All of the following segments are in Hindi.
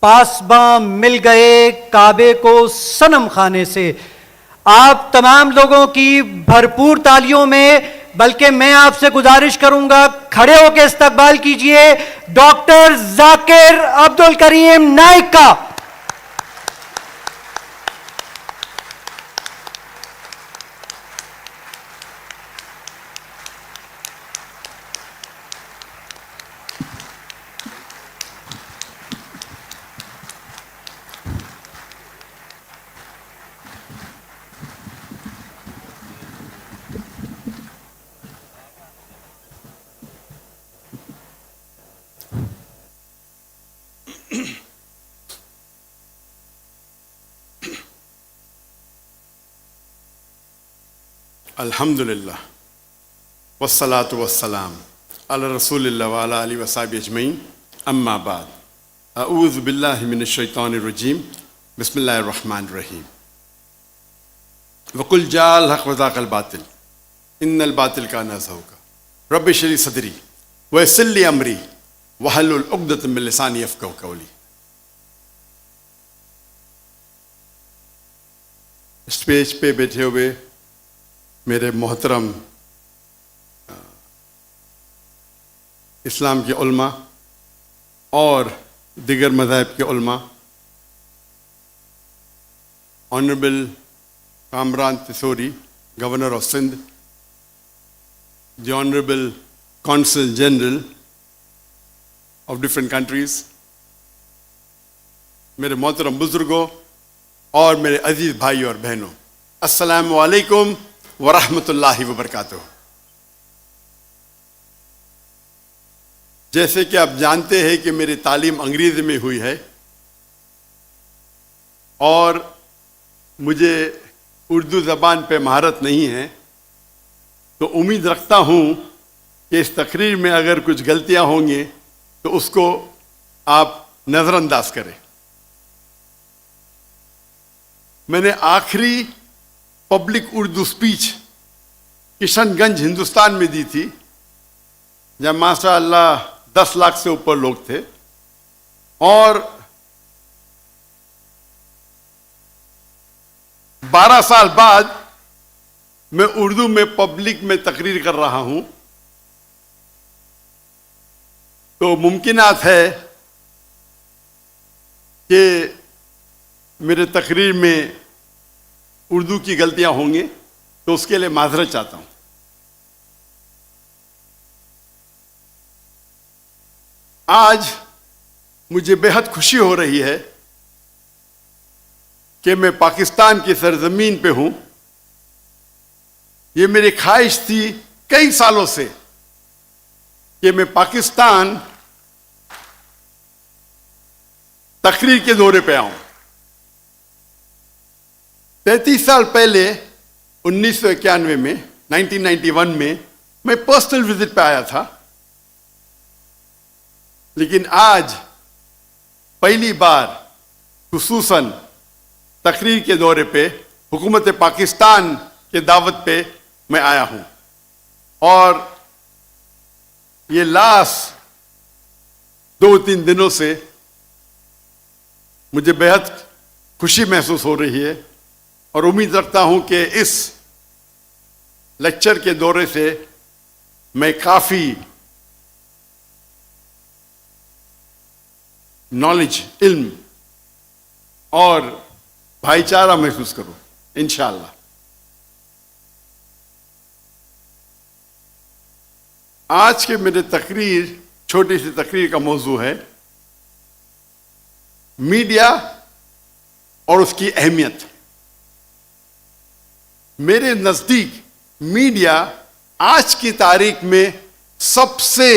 पासबां मिल गए काबे को सनम खाने से। आप तमाम लोगों की भरपूर तालियों में, बल्कि मैं आपसे गुजारिश करूंगा खड़े होकर इस्तकबाल कीजिए डॉक्टर जाकिर अब्दुल करीम नाइक का। अल्हम्दुलिल्लाह वस्सलातु वस्सलाम अला रसूलिल्लाह व अला आलिहि वसहबिहि अजमईन, अम्मा बाद, अऊज़ु बिल्लाहि मिनश शैतानिर रजीम, बिस्मिल्लाहिर रहमानिर रहीम। वकुल जाल हक़ व ज़ाक़ल बातिल इन्नल बातिल काना ज़हूक़ा रब्बि इश्रह ली सदरी व यस्सिर ली अमरी वहलुल उक़दतम मिन लिसानी यफ़क़हू क़ौली। स्टेज पे बैठे हुए मेरे मोहतरम इस्लाम के उलमा और दिगर मज़ाहिब के उलमा, honourable Kamran Tessori, governor of Sindh, the honourable consul general of different countries, मेरे मोहतरम बुजुर्गों और मेरे अजीज़ भाई और बहनों, अस्सलामु अलैकुम व रहमतुल्लाहि व बरकातुहू। जैसे कि आप जानते हैं कि मेरी तालीम अंग्रेजी में हुई है और मुझे उर्दू ज़बान पे महारत नहीं है, तो उम्मीद रखता हूँ कि इस तकरीर में अगर कुछ गलतियाँ होंगी तो उसको आप नज़रअंदाज करें। मैंने आखिरी पब्लिक उर्दू स्पीच किशनगंज हिंदुस्तान में दी थी, जब माशाअल्लाह 10 लाख से ऊपर लोग थे, और 12 साल बाद मैं उर्दू में पब्लिक में तकरीर कर रहा हूं। तो मुमकिनात है कि मेरे तकरीर में उर्दू की गलतियां होंगी, तो उसके लिए माजरत चाहता हूं। आज मुझे बेहद खुशी हो रही है कि मैं पाकिस्तान की सरजमीन पे हूं। ये मेरी ख्वाहिश थी कई सालों से कि मैं पाकिस्तान तकरीर के दौरे पे आऊं। 33 साल पहले 1991 में 1991 में मैं पर्सनल विजिट पे आया था, लेकिन आज पहली बार खुसूसन तकरीर के दौरे पे हुकूमत पाकिस्तान के दावत पे मैं आया हूं। और ये लास्ट 2-3 दिनों से मुझे बेहद खुशी महसूस हो रही है और उम्मीद रखता हूं कि इस लेक्चर के दौरे से मैं काफ़ी नॉलेज, इल्म और भाईचारा महसूस करूं इंशाअल्लाह। आज के मेरे तकरीर, छोटी सी तकरीर का मौजू है मीडिया और उसकी अहमियत। मेरे नजदीक मीडिया आज की तारीख में सबसे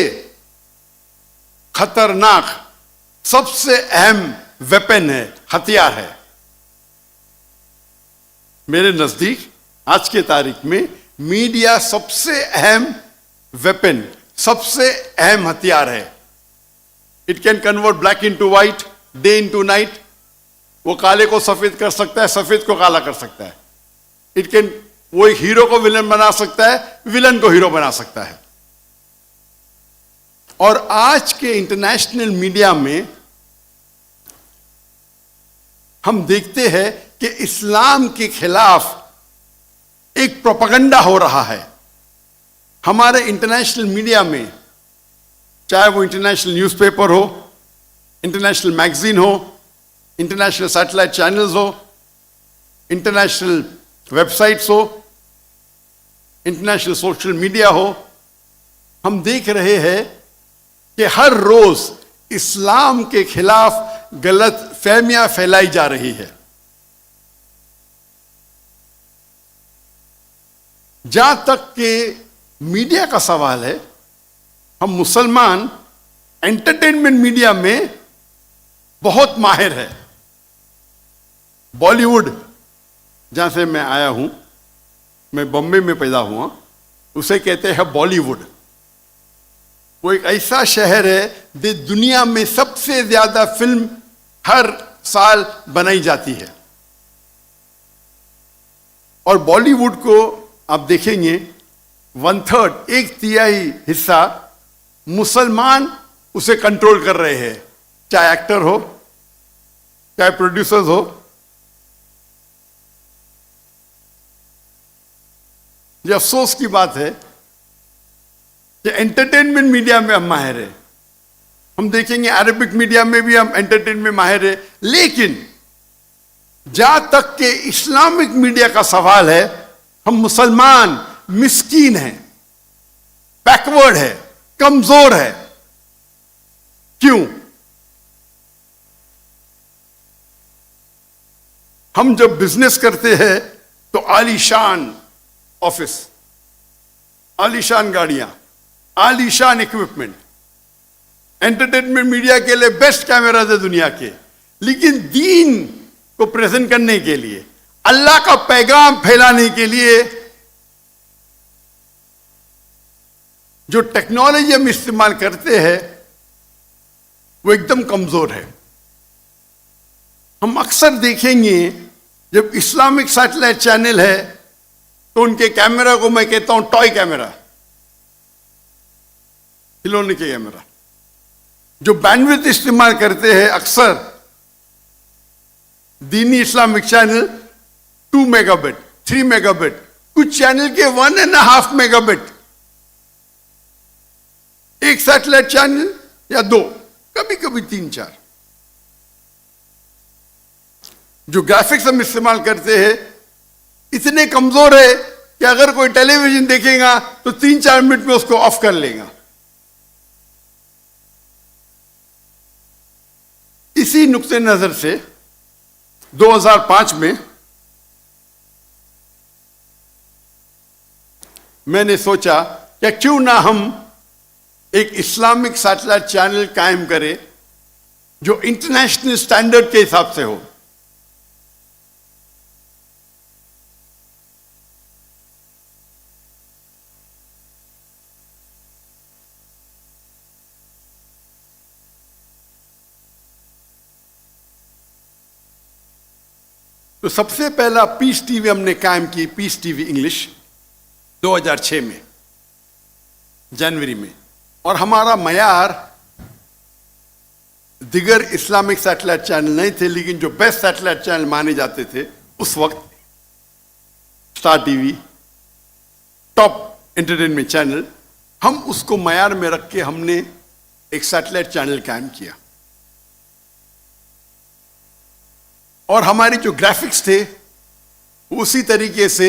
खतरनाक, सबसे अहम वेपन है, हथियार है। मेरे नजदीक आज की तारीख में मीडिया सबसे अहम वेपन, सबसे अहम हथियार है। It can convert black into white, day into night. वो काले को सफेद कर सकता है, सफेद को काला कर सकता है। इट कैन, वो एक हीरो को विलन बना सकता है, विलन को हीरो बना सकता है। और आज के इंटरनेशनल मीडिया में हम देखते हैं कि इस्लाम के खिलाफ एक प्रोपेगेंडा हो रहा है। हमारे इंटरनेशनल मीडिया में, चाहे वो इंटरनेशनल न्यूज़पेपर हो, इंटरनेशनल मैगजीन हो, इंटरनेशनल सैटेलाइट चैनल्स हो, इंटरनेशनल वेबसाइट्स हो, इंटरनेशनल सोशल मीडिया हो, हम देख रहे हैं कि हर रोज इस्लाम के खिलाफ गलत फहमियां फैलाई जा रही है। जहां तक कि मीडिया का सवाल है, हम मुसलमान एंटरटेनमेंट मीडिया में बहुत माहिर है। बॉलीवुड, जहां से मैं आया हूं, मैं बॉम्बे में पैदा हुआ, उसे कहते हैं बॉलीवुड। वो एक ऐसा शहर है जो दुनिया में सबसे ज्यादा फिल्म हर साल बनाई जाती है। और बॉलीवुड को आप देखेंगे 1/3, 1/3 हिस्सा मुसलमान उसे कंट्रोल कर रहे हैं, चाहे एक्टर हो, चाहे प्रोड्यूसर्स हो। ये अफसोस की बात है कि एंटरटेनमेंट मीडिया में हम माहिर हैं। हम देखेंगे अरबिक मीडिया में भी हम एंटरटेनमेंट में माहिर हैं, लेकिन जहां तक के इस्लामिक मीडिया का सवाल है, हम मुसलमान मिस्कीन हैं, बैकवर्ड है, कमजोर है। क्यों? हम जब बिजनेस करते हैं तो आलीशान ऑफिस, आलीशान गाड़ियां, आलीशान इक्विपमेंट, एंटरटेनमेंट मीडिया के लिए बेस्ट कैमराज है दुनिया के। लेकिन दीन को प्रेजेंट करने के लिए, अल्लाह का पैगाम फैलाने के लिए जो टेक्नोलॉजी हम इस्तेमाल करते हैं वो एकदम कमजोर है। हम अक्सर देखेंगे जब इस्लामिक सैटेलाइट चैनल है तो उनके कैमरा को मैं कहता हूं टॉय कैमरा, खिलौने के कैमरा। जो बैंडविड्थ इस्तेमाल करते हैं अक्सर दीनी इस्लामिक चैनल 2 मेगाबिट, 3 मेगाबिट, कुछ चैनल के 1.5 मेगाबिट, एक सैटेलाइट चैनल या 2, कभी कभी 3-4। जो ग्राफिक्स हम इस्तेमाल करते हैं इतने कमजोर है कि अगर कोई टेलीविजन देखेगा तो 3-4 मिनट में उसको ऑफ कर लेगा। इसी नुक्ते नजर से 2005 में मैंने सोचा कि क्यों ना हम एक इस्लामिक सैटेलाइट चैनल कायम करें जो इंटरनेशनल स्टैंडर्ड के हिसाब से हो। तो सबसे पहला पीस टीवी हमने कायम की, पीस टीवी इंग्लिश 2006 में जनवरी में। और हमारा मयार दिगर इस्लामिक सैटेलाइट चैनल नहीं थे, लेकिन जो बेस्ट सैटेलाइट चैनल माने जाते थे उस वक्त, star TV, top entertainment channel, हम उसको मयार में रख के हमने एक सैटेलाइट चैनल कायम किया। और हमारे जो ग्राफिक्स थे उसी तरीके से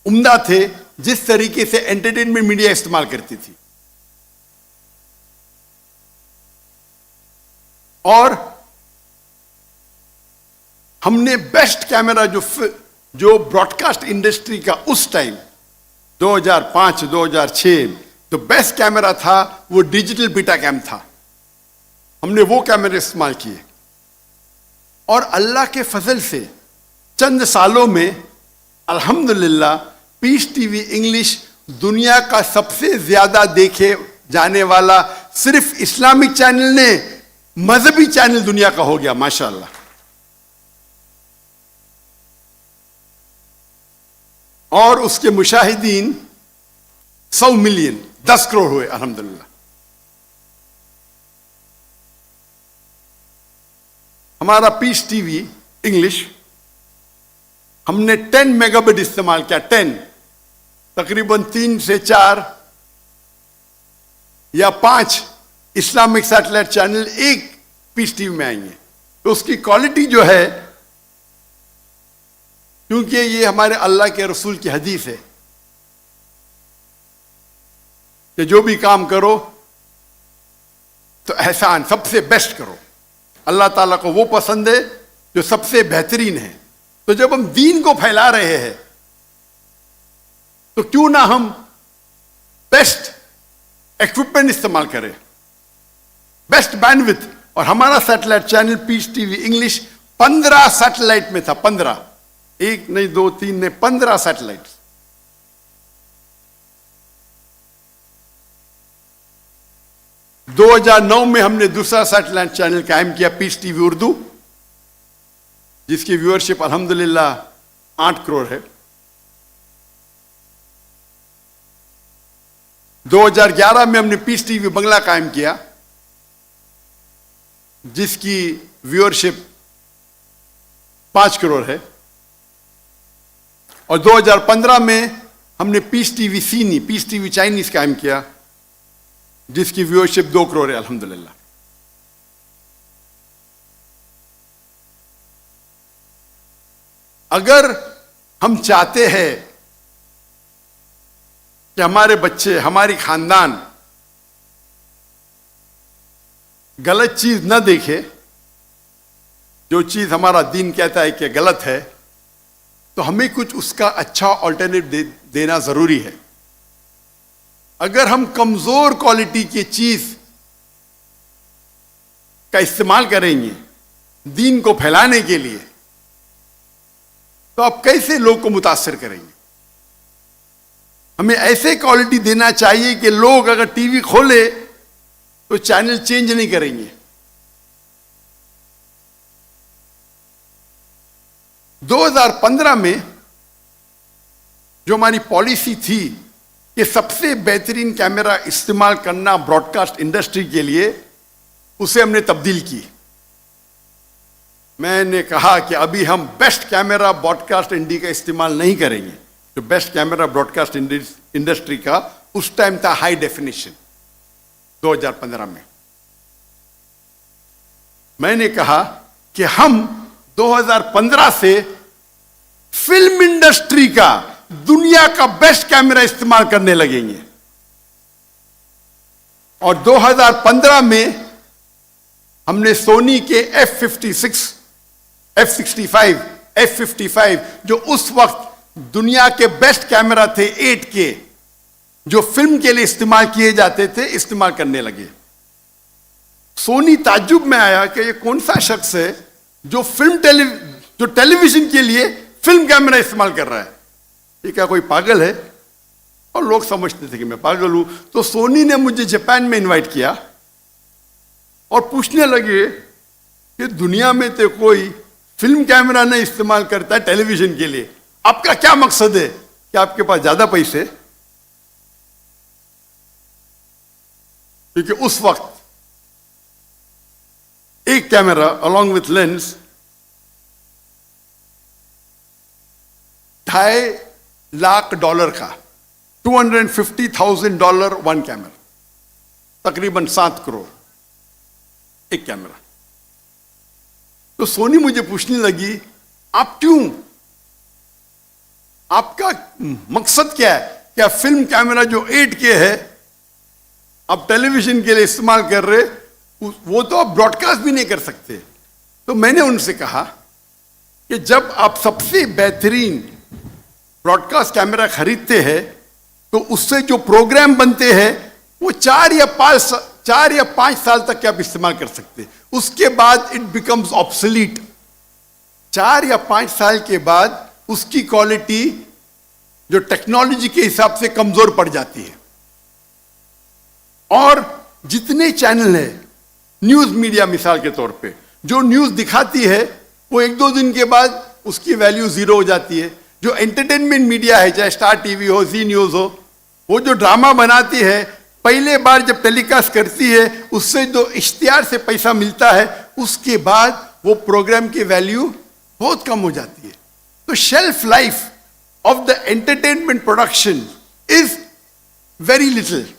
उम्दा थे जिस तरीके से एंटरटेनमेंट मीडिया इस्तेमाल करती थी। और हमने बेस्ट कैमरा जो ब्रॉडकास्ट इंडस्ट्री का उस टाइम 2005-2006 तो बेस्ट कैमरा था वो डिजिटल बीटा कैम था। हमने वो कैमरे इस्तेमाल किए और अल्लाह के फजल से चंद सालों में अल्हम्दुलिल्लाह पीस टीवी इंग्लिश दुनिया का सबसे ज्यादा देखे जाने वाला सिर्फ इस्लामिक चैनल ने मजहबी चैनल दुनिया का हो गया, माशाअल्लाह। और उसके मुशाहिदीन 100 मिलियन, 10 करोड़ हुए अल्हम्दुलिल्लाह। हमारा पीस टीवी इंग्लिश, हमने 10 मेगाबिट इस्तेमाल किया, 10, तकरीबन 3 से 4 या 5 इस्लामिक सैटेलाइट चैनल एक पीस टीवी में आएंगे। तो उसकी क्वालिटी जो है, क्योंकि ये हमारे अल्लाह के रसूल की हदीस है कि जो भी काम करो तो एहसान सबसे बेस्ट करो। अल्लाह ताला को वो पसंद है जो सबसे बेहतरीन है। तो जब हम दीन को फैला रहे हैं तो क्यों ना हम बेस्ट इक्विपमेंट इस्तेमाल करें, बेस्ट बैंडविड्थ। और हमारा satellite channel Peace TV English 15 satellite में था, 15, 1 नहीं 2 3 नहीं 15 सैटेलाइट। – 2009 में हमने दूसरा सैटेलाइट चैनल कायम किया, पीस टीवी उर्दू, जिसकी व्यूअरशिप अल्हम्दुलिल्लाह 8 करोड़ है। 2011 में हमने पीस टीवी बंगला कायम किया, जिसकी व्यूअरशिप 5 करोड़ है। और 2015 में हमने पीस टीवी सीनी, पीस टीवी चाइनीज कायम किया, जिसकी व्यूअरशिप 2 करोड़ है अल्हम्दुलिल्लाह। अगर हम चाहते हैं कि हमारे बच्चे, हमारी खानदान गलत चीज न देखे, जो चीज हमारा दीन कहता है कि गलत है, तो हमें कुछ उसका अच्छा ऑल्टरनेटिव देना जरूरी है। अगर हम कमजोर क्वालिटी की चीज का इस्तेमाल करेंगे दीन को फैलाने के लिए, तो आप कैसे लोग को मुतासिर करेंगे? हमें ऐसे क्वालिटी देना चाहिए कि लोग अगर टीवी खोले तो चैनल चेंज नहीं करेंगे। 2015 में जो हमारी पॉलिसी थी कि सबसे बेहतरीन कैमरा इस्तेमाल करना ब्रॉडकास्ट इंडस्ट्री के लिए, उसे हमने तब्दील की। मैंने कहा कि अभी हम बेस्ट कैमरा ब्रॉडकास्ट इंडी का इस्तेमाल नहीं करेंगे। जो बेस्ट कैमरा ब्रॉडकास्ट इंडस्ट्री का उस टाइम था हाई डेफिनेशन, 2015 में। मैंने कहा कि हम 2015 से फिल्म इंडस्ट्री का, दुनिया का बेस्ट कैमरा इस्तेमाल करने लगेंगे। और 2015 में हमने सोनी के F56, F65, F55 जो उस वक्त दुनिया के बेस्ट कैमरा थे 8K, जो फिल्म के लिए इस्तेमाल किए जाते थे, इस्तेमाल करने लगे। सोनी ताज्जुब में आया कि ये कौन सा शख्स है जो जो टेलीविजन के लिए फिल्म कैमरा इस्तेमाल कर रहा है, ये क्या कोई पागल है? और लोग समझते थे कि मैं पागल हूं। तो सोनी ने मुझे जापान में इनवाइट किया और पूछने लगे कि दुनिया में तो कोई फिल्म कैमरा नहीं इस्तेमाल करता है टेलीविजन के लिए, आपका क्या मकसद है? कि आपके पास ज्यादा पैसे? क्योंकि उस वक्त एक camera along with lens $2.5 lakh का, $250,000 वन कैमरा, तकरीबन 7 करोड़ एक कैमरा। तो सोनी मुझे पूछने लगी, आप क्यों, आपका मकसद क्या है? क्या फिल्म कैमरा जो 8K है आप टेलीविजन के लिए इस्तेमाल कर रहे, वो तो आप ब्रॉडकास्ट भी नहीं कर सकते। तो मैंने उनसे कहा कि जब आप सबसे बेहतरीन ब्रॉडकास्ट कैमरा खरीदते हैं तो उससे जो प्रोग्राम बनते हैं वो 4 या 5 साल तक के आप इस्तेमाल कर सकते हैं, उसके बाद इट बिकम्स ऑब्सोलीट। 4 या 5 साल के बाद उसकी क्वालिटी जो टेक्नोलॉजी के हिसाब से कमजोर पड़ जाती है। और जितने चैनल है, न्यूज मीडिया मिसाल के तौर पे, जो न्यूज दिखाती है वो 1-2 दिन के बाद उसकी वैल्यू 0 हो जाती है। जो एंटरटेनमेंट मीडिया है, चाहे स्टार टीवी हो, जी न्यूज हो, वो जो ड्रामा बनाती है, पहले बार जब टेलीकास्ट करती है उससे जो इश्तिहार से पैसा मिलता है, उसके बाद वो प्रोग्राम की वैल्यू बहुत कम हो जाती है। तो shelf life of the entertainment production is very little.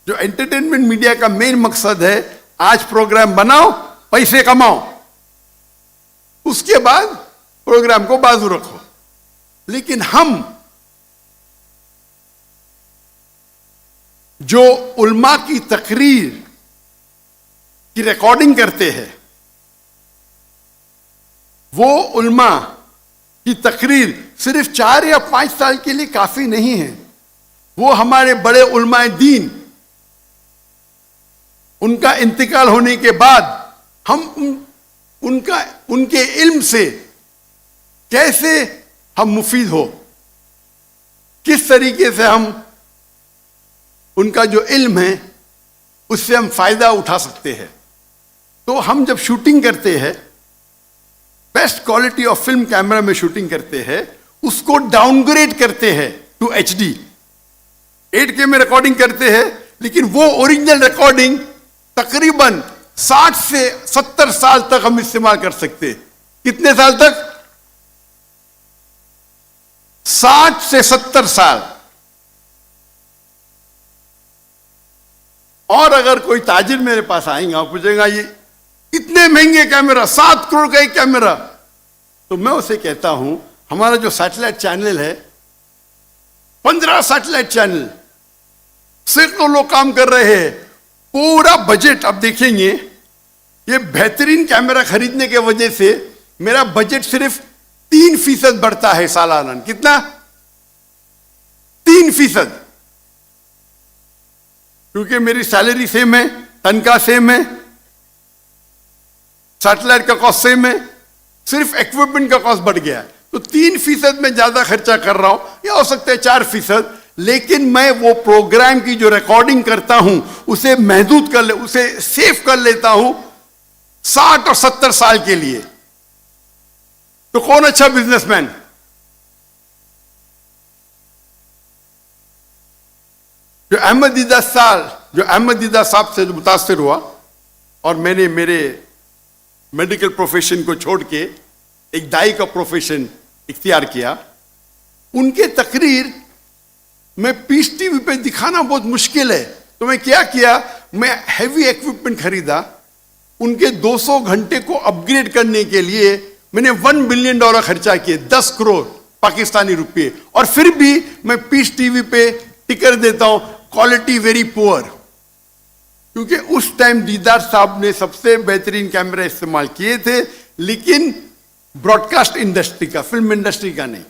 जो एंटरटेनमेंट मीडिया का मेन मकसद है, आज प्रोग्राम बनाओ, पैसे कमाओ, उसके बाद प्रोग्राम को बाजू रखो। लेकिन हम जो उल्मा की तकरीर की रिकॉर्डिंग करते हैं, वो उल्मा की तकरीर सिर्फ 4 या 5 साल के लिए काफी नहीं है। वो हमारे बड़े उल्माए दीन, उनका इंतकाल होने के बाद हम उनके इल्म से कैसे हम मुफीद हो, किस तरीके से हम उनका जो इल्म है उससे हम फायदा उठा सकते हैं। तो हम जब शूटिंग करते हैं, best quality of film camera में शूटिंग करते हैं, उसको डाउनग्रेड करते हैं टू HD, 8K में रिकॉर्डिंग करते हैं, लेकिन वो ओरिजिनल रिकॉर्डिंग तकरीबन 60 से 70 साल तक हम इस्तेमाल कर सकते हैं। कितने साल तक? 60 से 70 साल। और अगर कोई ताजिर मेरे पास आएगा, पूछेगा ये इतने महंगे कैमरा, 7 करोड़ का एक कैमरा, तो मैं उसे कहता हूं हमारा जो सैटेलाइट चैनल है, 15 सैटेलाइट चैनल, सैकड़ों लोग काम कर रहे हैं, पूरा बजट आप देखेंगे, ये बेहतरीन कैमरा खरीदने के वजह से मेरा बजट सिर्फ 3% बढ़ता है सालाना। कितना? 3%। क्योंकि मेरी सैलरी सेम है, तनख्वाह सेम है, सैटेलाइट का कॉस्ट सेम है, सिर्फ इक्विपमेंट का कॉस्ट बढ़ गया है। तो 3% में ज्यादा खर्चा कर रहा हूं, या हो सकता है 4%, लेकिन मैं वो प्रोग्राम की जो रिकॉर्डिंग करता हूं उसे महदूद कर उसे सेव कर लेता हूं 60 और 70 साल के लिए। तो कौन अच्छा बिजनेसमैन? जो अहमद दीदा साहब से जो मुतासिर हुआ और मैंने मेरे मेडिकल प्रोफेशन को छोड़ के एक दाई का प्रोफेशन इख्तियार किया, उनके तकरीर मैं पीस टीवी पे दिखाना बहुत मुश्किल है। तो मैं क्या किया, मैं हैवी इक्विपमेंट खरीदा, उनके 200 घंटे को अपग्रेड करने के लिए मैंने $1 बिलियन खर्चा किए, 10 करोड़ पाकिस्तानी रुपए, और फिर भी मैं पीस टीवी पे टिकर देता हूं, क्वालिटी वेरी पुअर। क्योंकि उस टाइम दीदार साहब ने सबसे बेहतरीन कैमरा इस्तेमाल किए थे, लेकिन ब्रॉडकास्ट इंडस्ट्री का, फिल्म इंडस्ट्री का नहीं।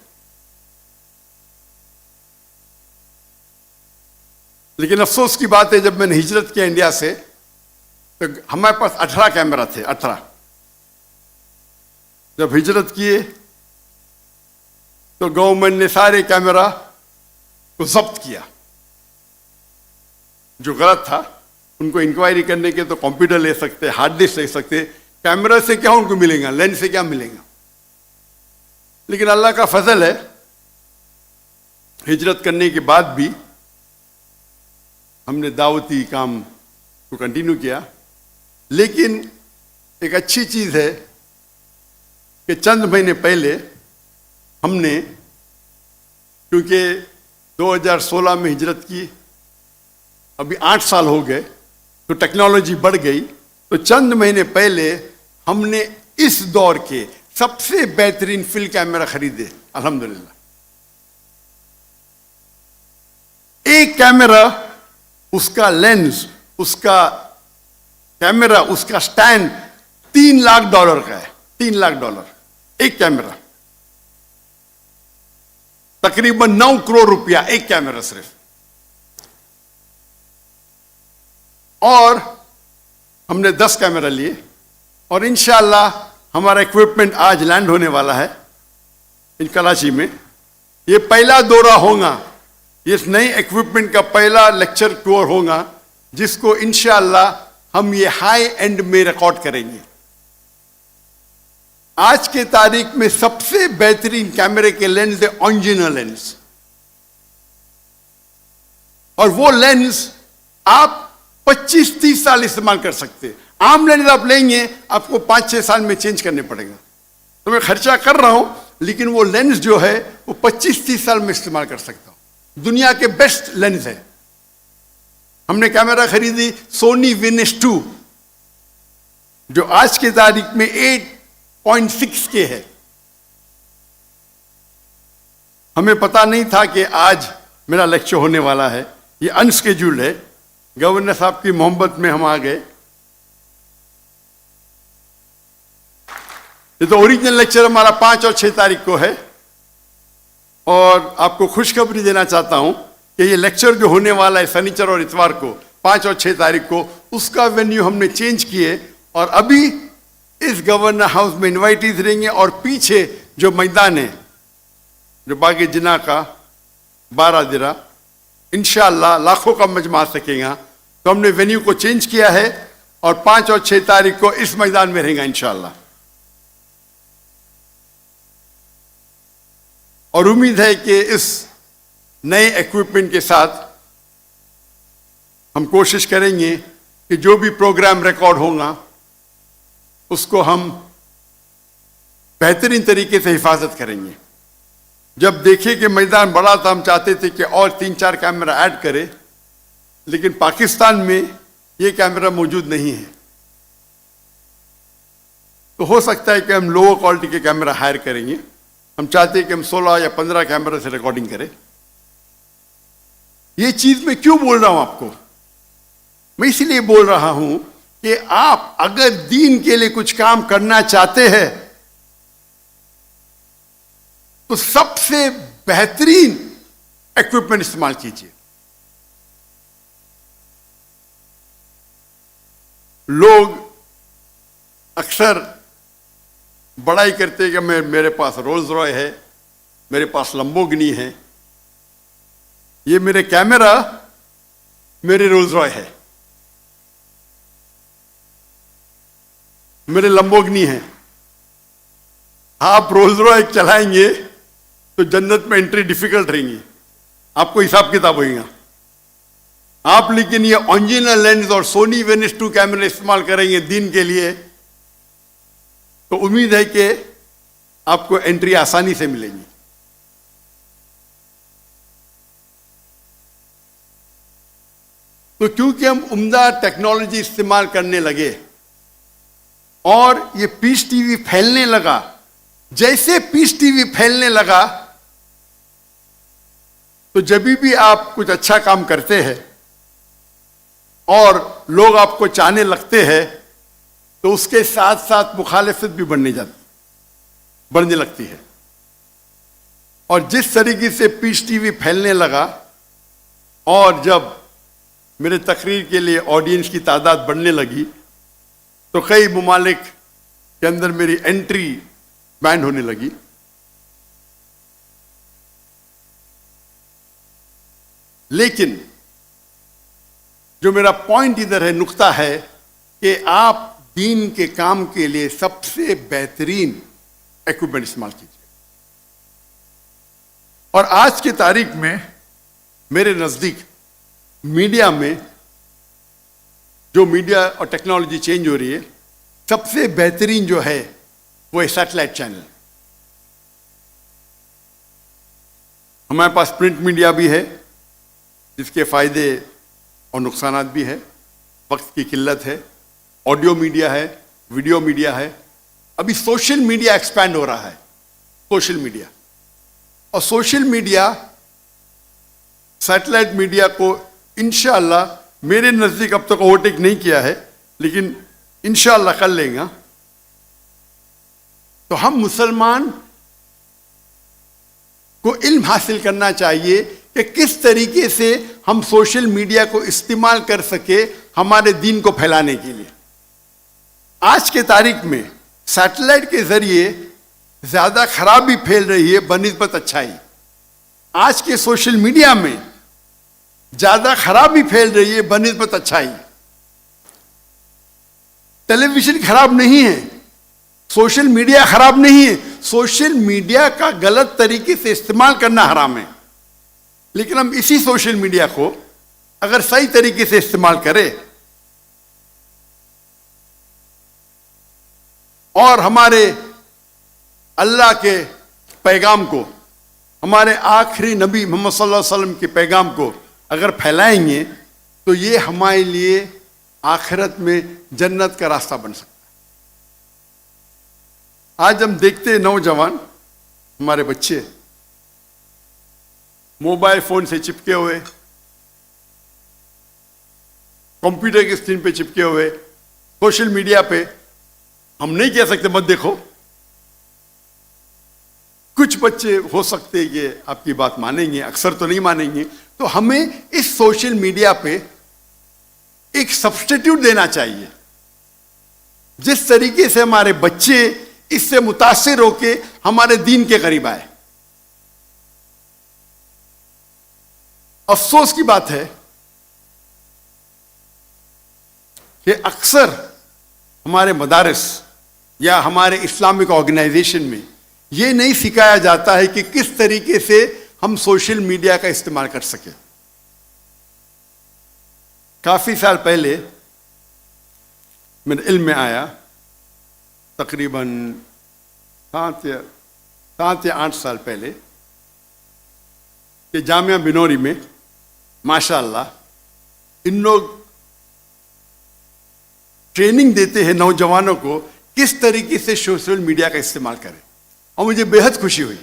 लेकिन अफसोस की बात है, जब मैंने हिजरत किया इंडिया से, तो हमारे पास 18 कैमरा थे, 18। जब हिजरत किए तो गवर्नमेंट ने सारे कैमरा को जब्त किया। जो गलत था उनको इंक्वायरी करने के तो कंप्यूटर ले सकते, हार्ड डिस्क ले सकते, कैमरा से क्या उनको मिलेगा, लेंस से क्या मिलेगा। लेकिन अल्लाह का फजल है, हिजरत करने के बाद भी हमने दावती काम को कंटिन्यू किया। लेकिन एक अच्छी चीज है कि चंद महीने पहले हमने, क्योंकि 2016 में हिजरत की, अभी 8 साल हो गए, तो टेक्नोलॉजी बढ़ गई, तो चंद महीने पहले हमने इस दौर के सबसे बेहतरीन फिल्म कैमरा खरीदे, अल्हम्दुलिल्लाह। एक कैमरा, उसका लेंस, उसका कैमरा, उसका स्टैंड $3 लाख का है, $3 लाख एक कैमरा, तकरीबन 9 करोड़ रुपया एक कैमरा सिर्फ। और हमने 10 कैमरा लिए, और इंशाअल्लाह हमारा इक्विपमेंट आज लैंड होने वाला है इन कराची में। ये पहला दौरा होगा, इस नए इक्विपमेंट का पहला लेक्चर टूर होगा, जिसको इंशाअल्लाह हम ये हाई एंड में रिकॉर्ड करेंगे। आज के तारीख में सबसे बेहतरीन कैमरे के लेंस है ऑरिजिनल लेंस, और वो लेंस आप 25-30 साल इस्तेमाल कर सकते हैं। आम लेंस आप लेंगे, आपको 5-6 साल में चेंज करने पड़ेगा। तो मैं खर्चा कर रहा हूं, लेकिन वो लेंस जो है वो 25-30 साल में इस्तेमाल कर सकता हूं। दुनिया के बेस्ट लेंस है। हमने कैमरा खरीदी सोनी विनिस 2, जो आज के तारीख में 8.6 के है। हमें पता नहीं था कि आज मेरा लेक्चर होने वाला है, ये अनस्केड्यूल्ड है। गवर्नर साहब की मोहब्बत में हम आ गए। ये तो ओरिजिनल लेक्चर हमारा 5 और 6 तारीख को है, और आपको खुशखबरी देना चाहता हूं कि ये लेक्चर जो होने वाला है शनिचर और इतवार को 5 और 6 तारीख को, उसका वेन्यू हमने चेंज किए, और अभी इस गवर्नर हाउस में इनवाइटीज रहेंगे, और पीछे जो मैदान है जो बागी जिना का 12 दिरा, इंशाअल्लाह लाखों का मजमा सकेगा। तो हमने वेन्यू को चेंज किया है, और 5 और 6 तारीख को इस मैदान में रहेगा इंशाअल्लाह। और उम्मीद है कि इस नए इक्विपमेंट के साथ हम कोशिश करेंगे कि जो भी प्रोग्राम रिकॉर्ड होगा उसको हम बेहतरीन तरीके से हिफाजत करेंगे। जब देखे कि मैदान बड़ा था, हम चाहते थे कि और 3-4 कैमरा ऐड करें, लेकिन पाकिस्तान में ये कैमरा मौजूद नहीं है। तो हो सकता है कि हम लोअर क्वालिटी के कैमरा हायर करेंगे। हम चाहते हैं कि हम 16 या 15 कैमरा से रिकॉर्डिंग करें। ये चीज मैं क्यों बोल रहा हूं आपको? मैं इसलिए बोल रहा हूं कि आप अगर दीन के लिए कुछ काम करना चाहते हैं तो सबसे बेहतरीन इक्विपमेंट इस्तेमाल कीजिए। लोग अक्सर बड़ाई करते हैं कि मेरे पास रोल्स रॉय है, मेरे पास लंबोर्गिनी है। ये मेरे कैमरा मेरे रोल्स रॉय है, मेरे लंबोर्गिनी है। आप रोल्स रॉय चलाएंगे तो जन्नत में एंट्री डिफिकल्ट रहेंगी, आपको हिसाब किताब होगा। आप लेकिन ये ओरिजिनल लेंस और सोनी वेनिस 2 कैमरे इस्तेमाल करेंगे दीन के लिए, तो उम्मीद है कि आपको एंट्री आसानी से मिलेगी। तो क्योंकि हम उम्दा टेक्नोलॉजी इस्तेमाल करने लगे और ये पीस टीवी फैलने लगा, जैसे पीस टीवी फैलने लगा तो जब भी आप कुछ अच्छा काम करते हैं और लोग आपको चाहने लगते हैं तो उसके साथ साथ मुखालिफत भी बढ़ने लगती है। और जिस तरीके से पीस टीवी फैलने लगा और जब मेरे तकरीर के लिए ऑडियंस की तादाद बढ़ने लगी तो कई ममालिक के अंदर मेरी एंट्री बैन होने लगी। लेकिन जो मेरा पॉइंट इधर है, नुक्ता है कि आप दीन के काम के लिए सबसे बेहतरीन इक्विपमेंट इस्तेमाल कीजिए। और आज की तारीख में मेरे नजदीक मीडिया में जो मीडिया और टेक्नोलॉजी चेंज हो रही है, सबसे बेहतरीन जो है वो है सैटेलाइट चैनल। हमारे पास प्रिंट मीडिया भी है जिसके फायदे और नुकसानात भी है, वक्त की किल्लत है। ऑडियो मीडिया है, वीडियो मीडिया है। अभी सोशल मीडिया एक्सपैंड हो रहा है, सोशल मीडिया। और सोशल मीडिया सैटेलाइट मीडिया को इंशाअल्लाह मेरे नजदीक अब तक ओवरटेक नहीं किया है, लेकिन इंशाअल्लाह कर लेगा। तो हम मुसलमान को इल्म हासिल करना चाहिए कि किस तरीके से हम सोशल मीडिया को इस्तेमाल कर सके हमारे दीन को फैलाने के लिए। आज के तारीख में सैटेलाइट के जरिए ज्यादा खराबी फैल रही है बनिस्बत अच्छाई। आज के सोशल मीडिया में ज्यादा खराबी फैल रही है बनिस्बत अच्छाई। टेलीविजन खराब नहीं है, सोशल मीडिया खराब नहीं है। सोशल मीडिया का गलत तरीके से इस्तेमाल करना हराम है, लेकिन हम इसी सोशल मीडिया को अगर सही तरीके से इस्तेमाल करें और हमारे अल्लाह के पैगाम को, हमारे आखिरी नबी मोहम्मद सल्लल्लाहु अलैहि वसल्लम के पैगाम को अगर फैलाएंगे तो ये हमारे लिए आखिरत में जन्नत का रास्ता बन सकता है। आज हम देखते हैं नौजवान, हमारे बच्चे मोबाइल फोन से चिपके हुए, कंप्यूटर की स्क्रीन पे चिपके हुए, सोशल मीडिया पे। हम नहीं कह सकते मत देखो, कुछ बच्चे हो सकते हैं कि आपकी बात मानेंगे, अक्सर तो नहीं मानेंगे। तो हमें इस सोशल मीडिया पे एक सब्स्टिट्यूट देना चाहिए, जिस तरीके से हमारे बच्चे इससे मुतासिर होके हमारे दीन के करीब आए। अफसोस की बात है कि अक्सर हमारे मदारिस या हमारे इस्लामिक ऑर्गेनाइजेशन में यह नहीं सिखाया जाता है कि किस तरीके से हम सोशल मीडिया का इस्तेमाल कर सकें। काफी साल पहले मेरे इल्म में आया, तकरीबन 7 या 8 साल पहले, कि जामिया बिनोरी में माशाअल्लाह इन लोग ट्रेनिंग देते हैं नौजवानों को किस तरीके से सोशल मीडिया का इस्तेमाल करें, और मुझे बेहद खुशी हुई।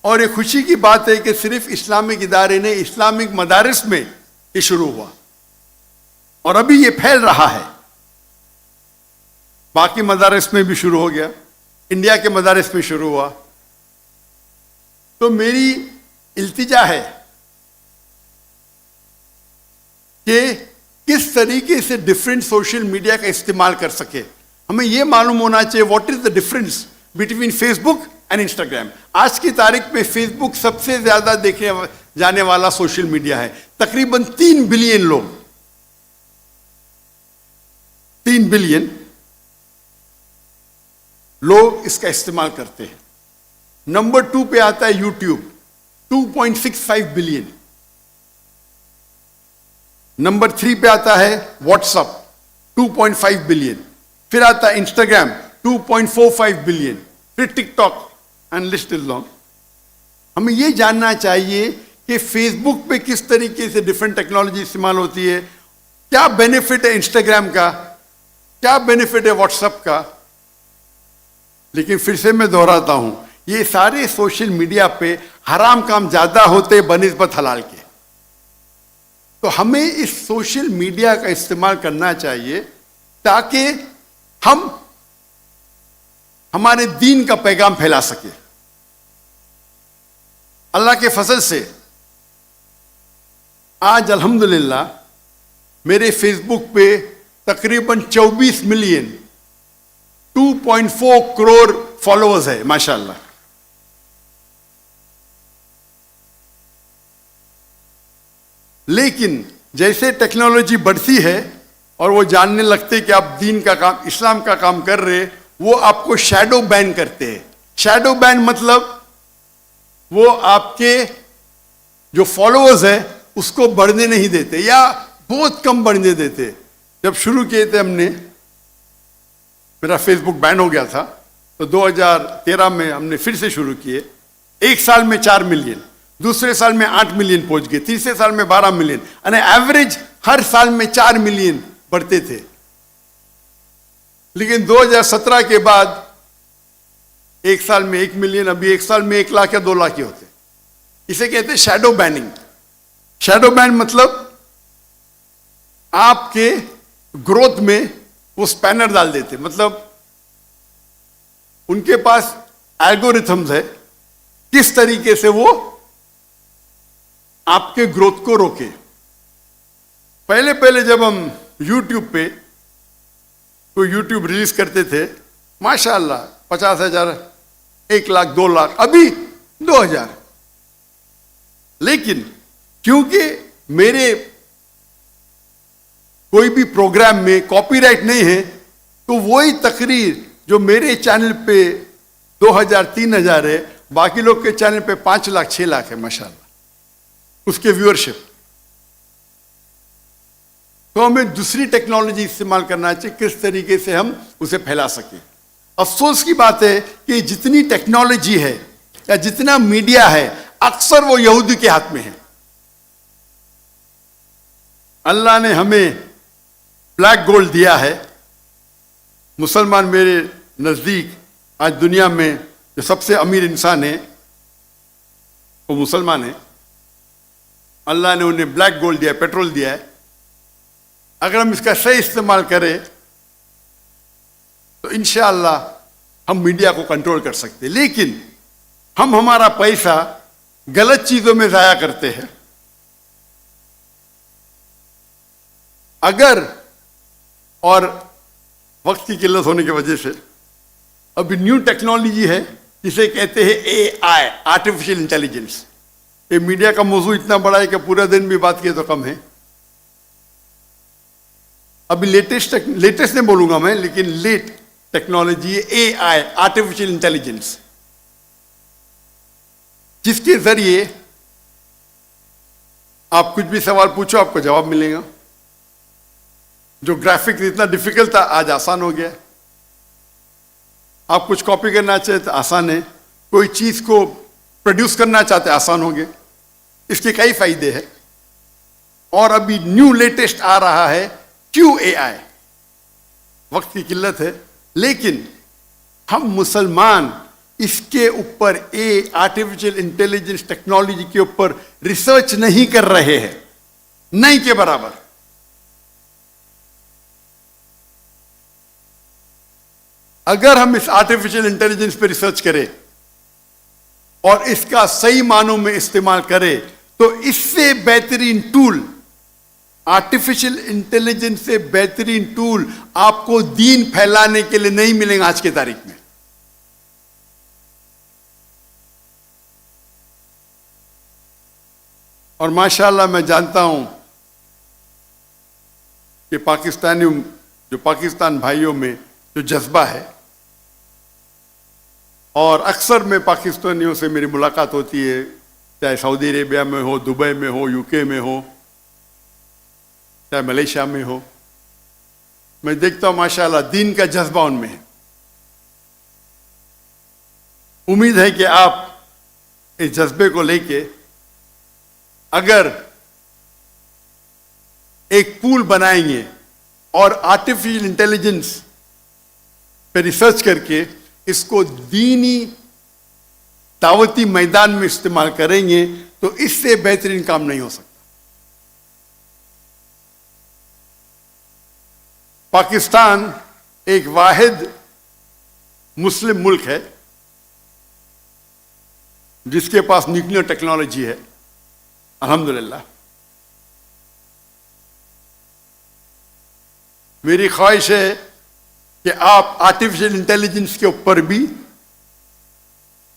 और ये खुशी की बात है कि सिर्फ इस्लामिक इदारे ने, इस्लामिक मदारिस में ये शुरू हुआ और अभी ये फैल रहा है, बाकी मदारिस में भी शुरू हो गया, इंडिया के मदारिस में शुरू हुआ। तो मेरी इल्तिजा है कि किस तरीके से डिफरेंट सोशल मीडिया का इस्तेमाल कर सके। हमें यह मालूम होना चाहिए what is the difference between Facebook and Instagram. आज की तारीख में फेसबुक सबसे ज्यादा देखे जाने वाला सोशल मीडिया है। तकरीबन 3 बिलियन लोग, 3 बिलियन लोग इसका इस्तेमाल करते हैं। नंबर 2 पे आता है यूट्यूब, 2.65 बिलियन। नंबर 3 पे आता है व्हाट्सएप, 2.5 बिलियन। फिर आता है इंस्टाग्राम, 2.45 बिलियन। फिर TikTok, and list is long. हमें यह जानना चाहिए कि फेसबुक पे किस तरीके से डिफरेंट टेक्नोलॉजी इस्तेमाल होती है, क्या बेनिफिट है इंस्टाग्राम का, क्या बेनिफिट है व्हाट्सएप का। लेकिन फिर से मैं दोहराता हूं, ये सारे सोशल मीडिया पे हराम काम ज्यादा होते बनिस्बत हलाल के। तो हमें इस सोशल मीडिया का इस्तेमाल करना चाहिए ताकि हम हमारे दीन का पैगाम फैला सके। अल्लाह के फजल से आज अल्हम्दुलिल्लाह मेरे फेसबुक पे तकरीबन 24 मिलियन 2.4 करोड़ फॉलोअर्स है माशाअल्लाह। लेकिन जैसे टेक्नोलॉजी बढ़ती है और वो जानने लगते कि आप दीन का काम, इस्लाम का काम कर रहे, वो आपको शैडो बैन करते हैं। शैडो बैन मतलब वो आपके जो फॉलोअर्स है उसको बढ़ने नहीं देते या बहुत कम बढ़ने देते। जब शुरू किए थे हमने, मेरा फेसबुक बैन हो गया था, तो 2013 में हमने फिर से शुरू किए। एक साल में 4 मिलियन, दूसरे साल में 8 मिलियन पहुंच गए, तीसरे साल में 12 मिलियन, यानी एवरेज हर साल में 4 मिलियन बढ़ते थे। लेकिन 2017 के बाद एक साल में 1 मिलियन, अभी एक साल में 1 लाख या 2 लाख ही होते। इसे कहते हैं शैडो बैनिंग। शैडो बैन मतलब आपके ग्रोथ में वो स्पैनर डाल देते, मतलब उनके पास एल्गोरिथम्स है किस तरीके से वो आपके ग्रोथ को रोके। पहले पहले जब हम YouTube पे कोई YouTube रिलीज करते थे, माशाअल्लाह 50,000, 1 लाख, 2 लाख, अभी 2,000। लेकिन क्योंकि मेरे कोई भी प्रोग्राम में कॉपीराइट नहीं है, तो वही तकरीर जो मेरे चैनल पे 2,000, 3,000 है, बाकी लोग के चैनल पे 5 लाख, 6 लाख है माशाअल्लाह उसके व्यूअरशिप। तो हमें दूसरी टेक्नोलॉजी इस्तेमाल करना चाहिए, किस तरीके से हम उसे फैला सकें। अफसोस की बात है कि जितनी टेक्नोलॉजी है या जितना मीडिया है, अक्सर वो यहूदी के हाथ में है। अल्लाह ने हमें ब्लैक गोल्ड दिया है। मुसलमान मेरे नजदीक आज दुनिया में जो सबसे अमीर इंसान है वो मुसलमान है। अल्लाह ने उन्हें ब्लैक गोल्ड दिया है, पेट्रोल दिया है। अगर हम इसका सही इस्तेमाल करें तो इंशाअल्लाह हम मीडिया को कंट्रोल कर सकते हैं। लेकिन हम हमारा पैसा गलत चीजों में जाया करते हैं। अगर और वक्त की किल्लत होने की वजह से अभी न्यू टेक्नोलॉजी है जिसे कहते हैं AI, आर्टिफिशियल इंटेलिजेंस। ये मीडिया का मौजू इतना बड़ा है कि पूरा दिन भी बात किए तो कम है। अभी लेटेस्ट नहीं बोलूंगा मैं, लेकिन लेट टेक्नोलॉजी है AI, आर्टिफिशियल इंटेलिजेंस, जिसके जरिए आप कुछ भी सवाल पूछो आपको जवाब मिलेगा। जो ग्राफिक्स इतना डिफिकल्ट था आज आसान हो गया। आप कुछ कॉपी करना चाहते तो आसान है, कोई चीज को प्रोड्यूस करना चाहते आसान हो गया। इसके कई फायदे हैं। और अभी न्यू लेटेस्ट आ रहा है QAI। वक्त की किल्लत है, लेकिन हम मुसलमान इसके ऊपर आर्टिफिशियल इंटेलिजेंस टेक्नोलॉजी के ऊपर रिसर्च नहीं कर रहे हैं, नहीं के बराबर। अगर हम इस आर्टिफिशियल इंटेलिजेंस पे रिसर्च करें और इसका सही मानों में इस्तेमाल करें तो इससे बेहतरीन टूल, आर्टिफिशियल इंटेलिजेंस से बेहतरीन टूल आपको दीन फैलाने के लिए नहीं मिलेगा आज की तारीख में। और माशाअल्लाह मैं जानता हूं कि पाकिस्तान भाइयों में जो जज्बा है, और अक्सर में पाकिस्तानियों से मेरी मुलाकात होती है, चाहे सऊदी अरेबिया में हो, दुबई में हो, UK में हो, चाहे मलेशिया में हो, मैं देखता हूं माशाअल्लाह दीन का जज्बा उनमें है। उम्मीद है कि आप इस जज्बे को लेके अगर एक पूल बनाएंगे और आर्टिफिशियल इंटेलिजेंस पे रिसर्च करके इसको दीनी दावती मैदान में इस्तेमाल करेंगे तो इससे बेहतरीन काम नहीं हो सकता। पाकिस्तान एक वाहिद मुस्लिम मुल्क है जिसके पास न्यूक्लियर टेक्नोलॉजी है, अल्हम्दुलिल्लाह। मेरी ख्वाहिश है कि आप आर्टिफिशियल इंटेलिजेंस के ऊपर भी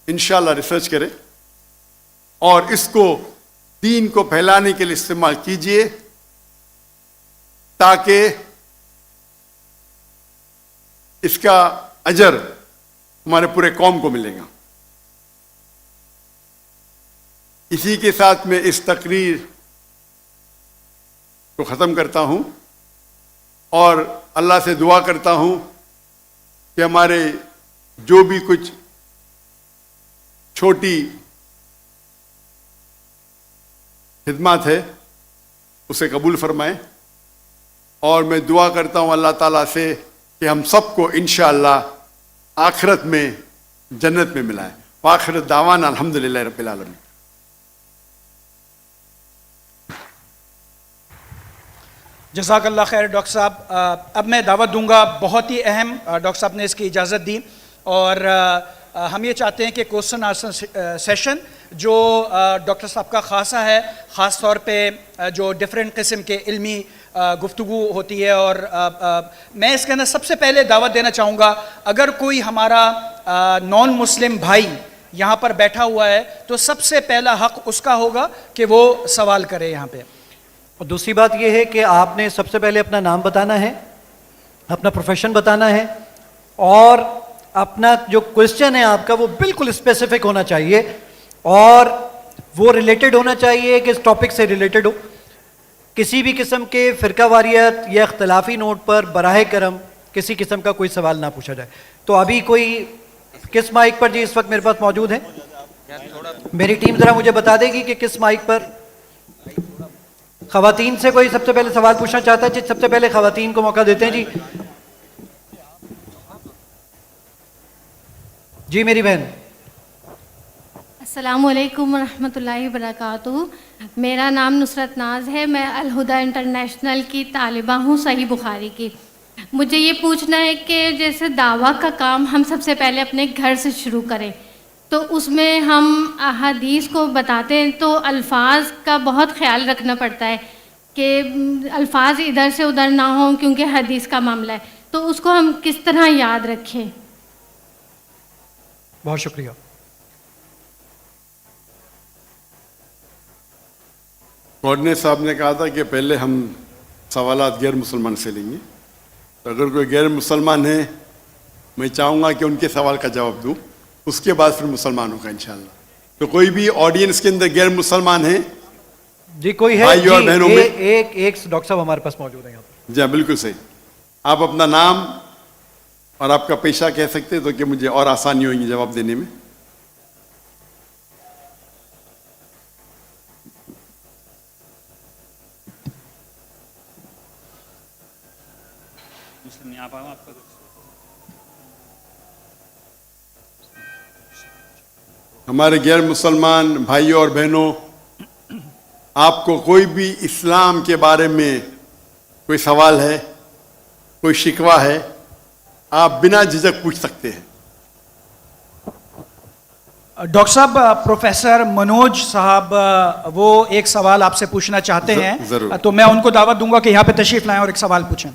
इंशाल्लाह रिसर्च करें और इसको दीन को फैलाने के लिए इस्तेमाल कीजिए, ताकि इसका अजर हमारे पूरे कौम को मिलेगा। इसी के साथ मैं इस तकरीर को ख़त्म करता हूं और अल्लाह से दुआ करता हूं कि हमारे जो भी कुछ छोटी खिदमत है उसे कबूल फरमाएं। और मैं दुआ करता हूं अल्लाह ताला से कि हम सबको इंशाअल्लाह आखिरत में जन्नत में मिलाएं। आखिरत दावाना अल्हम्दुलिल्लाह रब्बिल आलमीन। जज़ाकल्लाह खैर डॉक्टर साहब। अब मैं दावत दूंगा, बहुत ही अहम डॉक्टर साहब ने इसकी इजाज़त दी, और हम ये चाहते हैं कि क्वेश्चन आंसर सेशन जो डॉक्टर साहब का खासा है, ख़ास तौर पे जो डिफरेंट किस्म के इल्मी गुफ्तगू होती है, और मैं इसके अंदर सबसे पहले दावत देना चाहूँगा, अगर कोई हमारा नॉन मुस्लिम भाई यहाँ पर बैठा हुआ है तो सबसे पहला हक़ उसका होगा कि वो सवाल करे यहाँ पे। और दूसरी बात यह है कि आपने सबसे पहले अपना नाम बताना है, अपना प्रोफेशन बताना है, और अपना जो क्वेश्चन है आपका वो बिल्कुल स्पेसिफिक होना चाहिए और वो रिलेटेड होना चाहिए कि इस टॉपिक से रिलेटेड हो। किसी भी किस्म के फ़िरकावारियत या इख्तलाफी नोट पर बराह करम किसी किस्म का कोई सवाल ना पूछा जाए। तो अभी कोई किस माइक पर जी इस वक्त मेरे पास मौजूद है? मेरी टीम ज़रा मुझे बता देगी कि किस माइक पर ख़वातीन से कोई सबसे पहले सवाल पूछना चाहता है? जी सबसे पहले ख़वातीन को मौका देते हैं जी। जी मेरी बहन। अस्सलामुअलैकुम वरहमतुल्लाहि वबरकातुहू। मेरा नाम नुसरत नाज है, मैं अलहुदा इंटरनेशनल की तालिबा हूँ, सही बुखारी की। मुझे ये पूछना है कि जैसे दावा का काम हम सबसे पहले अपने घर से शुरू करें, तो उसमें हम अहादीस को बताते हैं तो अल्फाज का बहुत ख्याल रखना पड़ता है कि अल्फाज इधर से उधर ना हों, क्योंकि हदीस का मामला है। तो उसको हम किस तरह याद रखें? बहुत शुक्रिया। कोऑर्डिनेटर साहब ने कहा था कि पहले हम सवालात गैर मुसलमान से लेंगे, तो अगर कोई गैर मुसलमान है मैं चाहूँगा कि उनके सवाल का जवाब दूँ, उसके बाद फिर मुसलमानों का इंशाल्लाह। तो कोई भी ऑडियंस के अंदर गैर मुसलमान है जी? कोई है भाई और जी? बहनों में एक डॉक्टर साहब हमारे पास मौजूद है यहाँ पर। जी हाँ, बिल्कुल सही। आप अपना नाम और आपका पेशा कह सकते हैं तो कि मुझे और आसानी होगी जवाब देने में। हमारे गैर मुसलमान भाइयों और बहनों, आपको कोई भी इस्लाम के बारे में कोई सवाल है, कोई शिकवा है, आप बिना झिझक पूछ सकते हैं। डॉक्टर साहब, प्रोफेसर मनोज साहब वो एक सवाल आपसे पूछना चाहते हैं, जरूर। तो मैं उनको दावत दूंगा कि यहाँ पे तशरीफ लाएं और एक सवाल पूछें।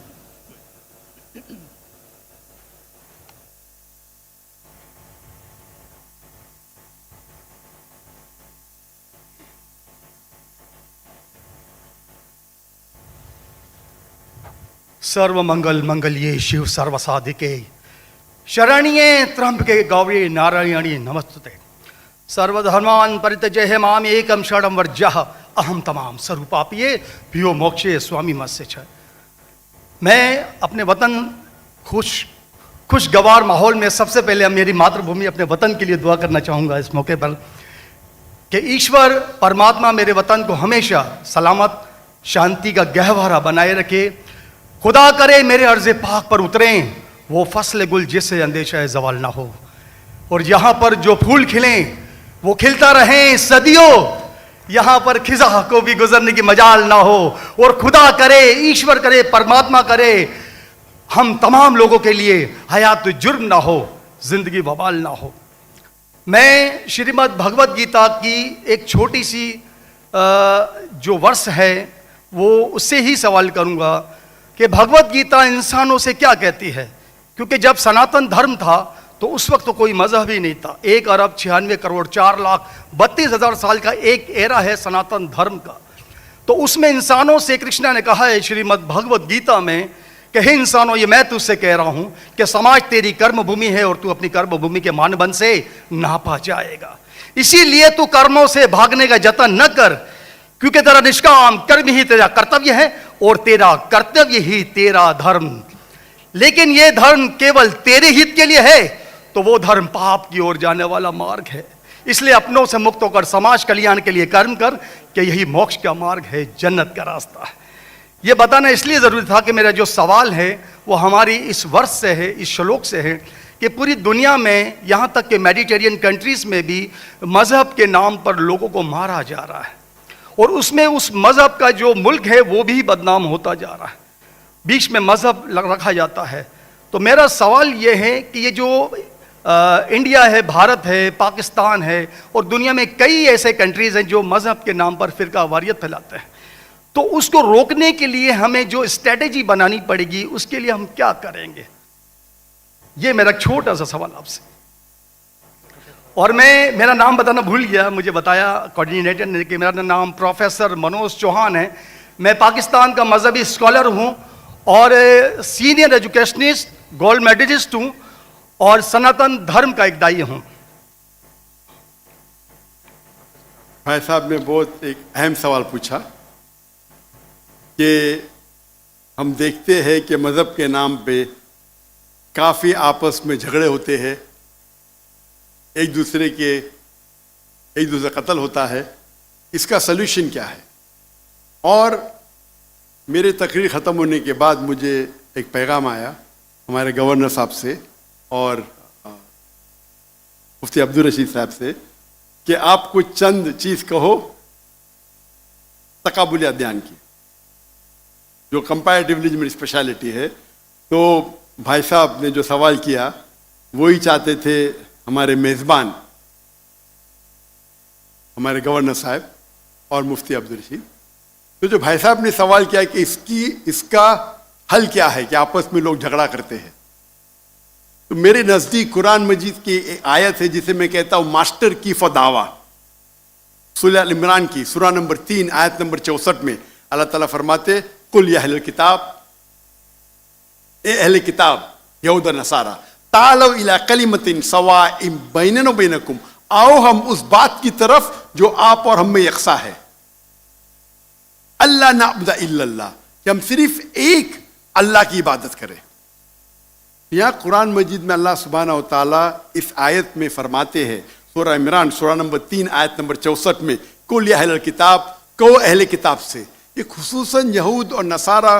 सर्व मंगल मंगल्ये शिव सर्व साधिके शरण्ये त्र्यंबके गौरी नारायणी नमस्तुते। सर्वधर्मान् परित्यज्य माम एकम शरणं वर्जः अहम तमाम स्वरूपापिये पियो मोक्षे स्वामी मत्स्य छ। मैं अपने वतन खुशगवार माहौल में सबसे पहले मेरी मातृभूमि अपने वतन के लिए दुआ करना चाहूँगा इस मौके पर कि ईश्वर परमात्मा मेरे वतन को हमेशा सलामत शांति का गहवारा बनाए रखे। खुदा करे मेरे अर्ज़े पाक पर उतरें वो फसल गुल जिससे अंदेशा है जवाल ना हो, और यहाँ पर जो फूल खिलें वो खिलता रहें सदियों, यहाँ पर खिजा को भी गुजरने की मजाल ना हो। और खुदा करे, ईश्वर करे, परमात्मा करे हम तमाम लोगों के लिए हयात जुर्म ना हो, जिंदगी बवाल ना हो। मैं श्रीमद् भगवत गीता की एक छोटी सी जो वर्ष है वो उससे ही सवाल करूँगा कि भगवत गीता इंसानों से क्या कहती है। क्योंकि जब सनातन धर्म था तो उस वक्त तो कोई मजहब ही नहीं था। 1 अरब 96 करोड़ 4,32,000 साल का एक एरा है सनातन धर्म का। तो उसमें इंसानों से कृष्ण ने कहा है श्रीमद् भगवत गीता में कि हे इंसानों, ये मैं तुझसे कह रहा हूँ कि समाज तेरी कर्म भूमि है और तू अपनी कर्म भूमि के मानदंड से नापा जाएगा। इसीलिए तू कर्मों से भागने का जतन न कर, क्योंकि तेरा निष्काम कर्म ही तेरा कर्तव्य है और तेरा कर्तव्य ही तेरा धर्म। लेकिन यह धर्म केवल तेरे हित के लिए है तो वो धर्म पाप की ओर जाने वाला मार्ग है। इसलिए अपनों से मुक्त होकर समाज कल्याण के लिए कर्म कर कि यही मोक्ष का मार्ग है, जन्नत का रास्ता है। ये बताना इसलिए जरूरी था कि मेरा जो सवाल है वो हमारी इस वर्ष से है, इस श्लोक से है कि पूरी दुनिया में, यहाँ तक कि मेडिटेरियन कंट्रीज में भी मजहब के नाम पर लोगों को मारा जा रहा है, और उसमें उस मजहब का जो मुल्क है वो भी बदनाम होता जा रहा है। बीच में मजहब रखा जाता है। तो मेरा सवाल ये है कि ये जो इंडिया है, भारत है, पाकिस्तान है और दुनिया में कई ऐसे कंट्रीज हैं जो मजहब के नाम पर फिरका वारियत फैलाते हैं, तो उसको रोकने के लिए हमें जो स्ट्रेटेजी बनानी पड़ेगी उसके लिए हम क्या करेंगे? ये मेरा छोटा सा सवाल आपसे। और मैं मेरा नाम बताना भूल गया, मुझे बताया कोऑर्डिनेटर ने कि मेरा नाम प्रोफेसर मनोज चौहान है। मैं पाकिस्तान का मजहबी स्कॉलर हूँ और सीनियर एजुकेशनिस्ट, गोल्ड मेडलिस्ट हूँ और सनातन धर्म का एक दाई हूँ। भाई साहब ने बहुत एक अहम सवाल पूछा कि हम देखते हैं कि मज़हब के नाम पे काफ़ी आपस में झगड़े होते हैं, एक दूसरे का कत्ल होता है। इसका सल्यूशन क्या है? और मेरे तकरीर ख़त्म होने के बाद मुझे एक पैगाम आया हमारे गवर्नर साहब से और मुफ्ती अब्दुल रशीद साहब से कि आप कुछ चंद चीज़ कहो तकाबुल अदयान की, जो कंपैरेटिव रिलीजन में स्पेशलिटी है। तो भाई साहब ने जो सवाल किया वही चाहते थे हमारे मेज़बान, हमारे गवर्नर साहब और मुफ्ती अब्दुल रशीद। तो जो भाई साहब ने सवाल किया कि इसका हल क्या है कि आपस में लोग झगड़ा करते हैं, तो मेरे नज़दीक कुरान मजीद की एक आयत है जिसे मैं कहता हूँ मास्टर की फॉर दावा। सूरह अल इमरान की सूरह नंबर 3 आयत नंबर 64 में अल्लाह ताला फरमाते, कुल या अहले किताब, ए अहले किताब यहूद और नसारा, तालो इला कलिमतिन सवाइम बैनना व बैनकुम, आओ हम उस बात की तरफ जो आप और हम में यकसा है। अल्लाह नाबुदा इल्लल्लाह, कि हम सिर्फ एक अल्लाह की इबादत करें। यहाँ कुरान मजीद में अल्लाह सुब्हानहू व तआला इस आयत में फरमाते हैं, सूरह इमरान सूरह नंबर 3 आयत नंबर 64 में, कुल या अहले किताब, कहो अहले किताब से। ये खुसूसन यहूद और नसारा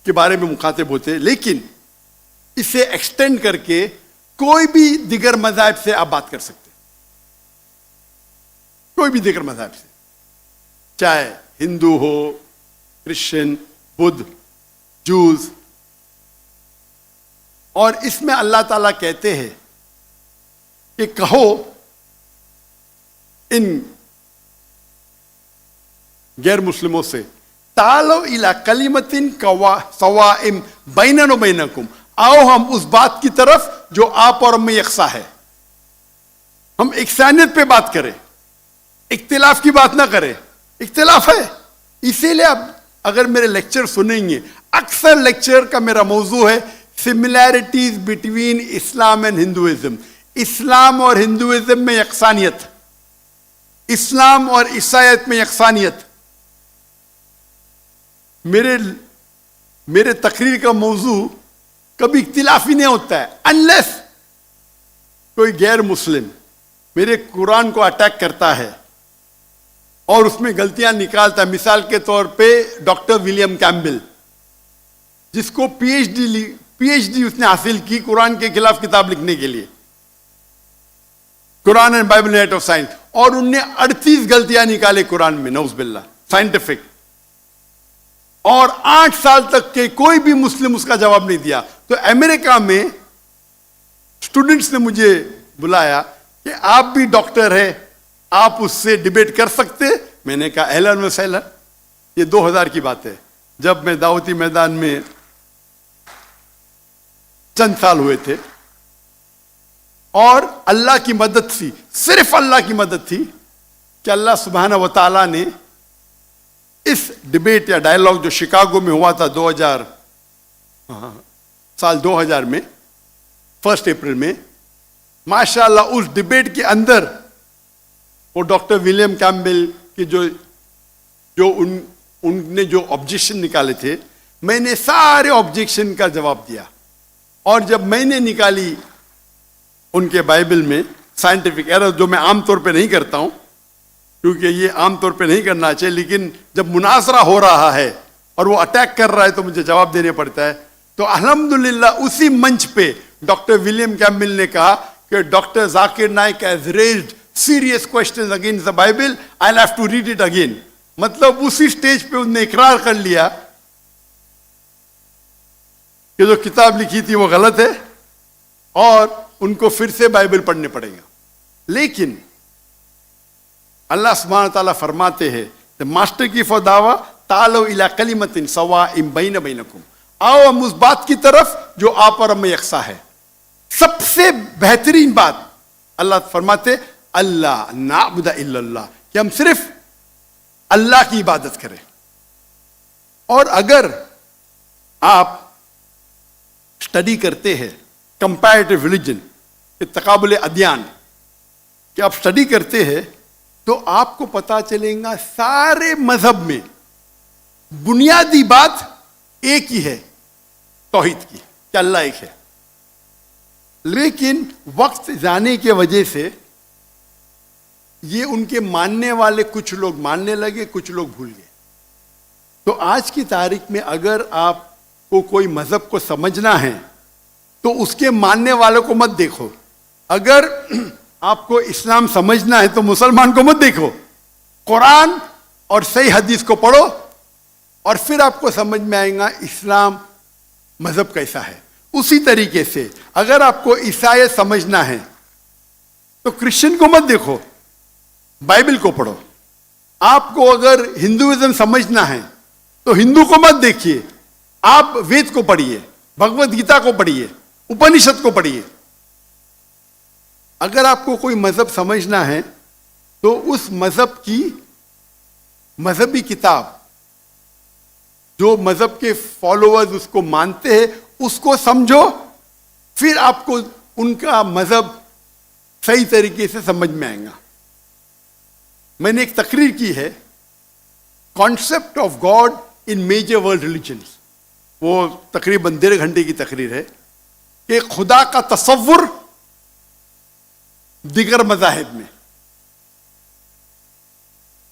के बारे में मुखातिब होते हैं, लेकिन इसे एक्सटेंड करके कोई भी दिगर मज़ाहिब से आप बात कर सकते हैं, कोई भी दिगर मज़ाहिब से, चाहे हिंदू हो, क्रिश्चियन, बुद्ध, जूस। और इसमें अल्लाह ताला कहते हैं कि कहो इन गैर मुस्लिमों से, तालो इला कलिमतिन सवाइम बैनना व बैनकुम, आओ हम उस बात की तरफ जो आप और हम में यकसा है। हम इकसानियत पे बात करें, इख्तिलाफ की बात ना करें। इख्तिलाफ है, इसीलिए आप अगर मेरे लेक्चर सुनेंगे, अक्सर लेक्चर का मेरा मौजू है similarities between Islam and Hinduism. इस्लाम और हिंदुइज्म में यकसानियत, इस्लाम और ईसाईयत में यकसानियत। मेरे तकरीर का मौजू कभी इख्तिलाफ ही नहीं होता है, अनलेस कोई गैर मुस्लिम मेरे कुरान को अटैक करता है और उसमें गलतियां निकालता है। मिसाल के तौर पे डॉक्टर विलियम कैम्बेल, जिसको पीएचडी उसने हासिल की कुरान के खिलाफ किताब लिखने के लिए, Quran and Bible net of science, और उनने 38 गलतियां निकाले कुरान में, नौज़ुबिल्लाह, साइंटिफिक। और 8 साल तक के कोई भी मुस्लिम उसका जवाब नहीं दिया। तो अमेरिका में स्टूडेंट्स ने मुझे बुलाया कि आप भी डॉक्टर है, आप उससे डिबेट कर सकते। मैंने कहा अहलन व सहलन। ये 2000 की बात है, जब मैं दावती मैदान में चंद साल हुए थे, और अल्लाह की मदद थी, सिर्फ अल्लाह की मदद थी कि अल्लाह सुब्हानहू व तआला ने इस डिबेट या डायलॉग जो शिकागो में हुआ था 2000 में 1 अप्रैल में, माशाअल्लाह उस डिबेट के अंदर वो डॉक्टर विलियम कैम्बेल की उनने जो ऑब्जेक्शन निकाले थे, मैंने सारे ऑब्जेक्शन का जवाब दिया। और जब मैंने निकाली उनके बाइबल में साइंटिफिक एरर, जो मैं आमतौर पे नहीं करता हूं क्योंकि ये आमतौर पे नहीं करना चाहिए, लेकिन जब मुनाजरा हो रहा है और वो अटैक कर रहा है तो मुझे जवाब देने पड़ता है। तो अल्हम्दुलिल्लाह उसी मंच पे डॉक्टर विलियम कैम्बेल ने कहा कि doctor Zakir Naik has raised serious questions against the Bible, I will have to read it again. मतलब उसी स्टेज पे उन्होंने इकरार कर लिया कि जो किताब लिखी थी वो गलत है और उनको फिर से बाइबल पढ़ने पड़ेगा। लेकिन अल्लाह सुब्हानहू व तआला फरमाते हैं, द मास्टर की फॉर दावा, तालो इला कलिमतिन सवाइम बैन बैनकुम, आओ हम उस बात की तरफ जो आप और हम में यकसा है। सबसे बेहतरीन बात अल्लाह फरमाते, अल्लाह नाबुदा इल्लल्लाह, कि हम सिर्फ अल्लाह की इबादत करें। और अगर आप स्टडी करते हैं कंपैरेटिव रिलीजन के तकाबुल अदयान कि आप स्टडी करते हैं तो आपको पता चलेगा सारे मजहब में बुनियादी बात एक ही है, तौहीद की, कि अल्लाह एक है। लेकिन वक्त जाने की वजह से ये उनके मानने वाले कुछ लोग मानने लगे, कुछ लोग भूल गए। तो आज की तारीख में अगर आपको कोई मजहब को समझना है तो उसके मानने वालों को मत देखो। अगर आपको इस्लाम समझना है तो मुसलमान को मत देखो, कुरान और सही हदीस को पढ़ो और फिर आपको समझ में आएगा इस्लाम मजहब कैसा है। उसी तरीके से अगर आपको ईसाईयत समझना है तो क्रिश्चियन को मत देखो, बाइबल को पढ़ो। आपको अगर हिंदुइज्म समझना है तो हिंदू को मत देखिए, आप वेद को पढ़िए, भगवत गीता को पढ़िए, उपनिषद को पढ़िए। अगर आपको कोई मजहब समझना है तो उस मजहब की मजहबी किताब, जो मजहब के फॉलोअर्स उसको मानते हैं, उसको समझो, फिर आपको उनका मजहब सही तरीके से समझ में आएगा। मैंने एक तकरीर की है, concept of God in major world religions. वो तकरीबन 1.5 घंटे की तकरीर है कि खुदा का तसव्वुर दिगर मज़ाहिब में,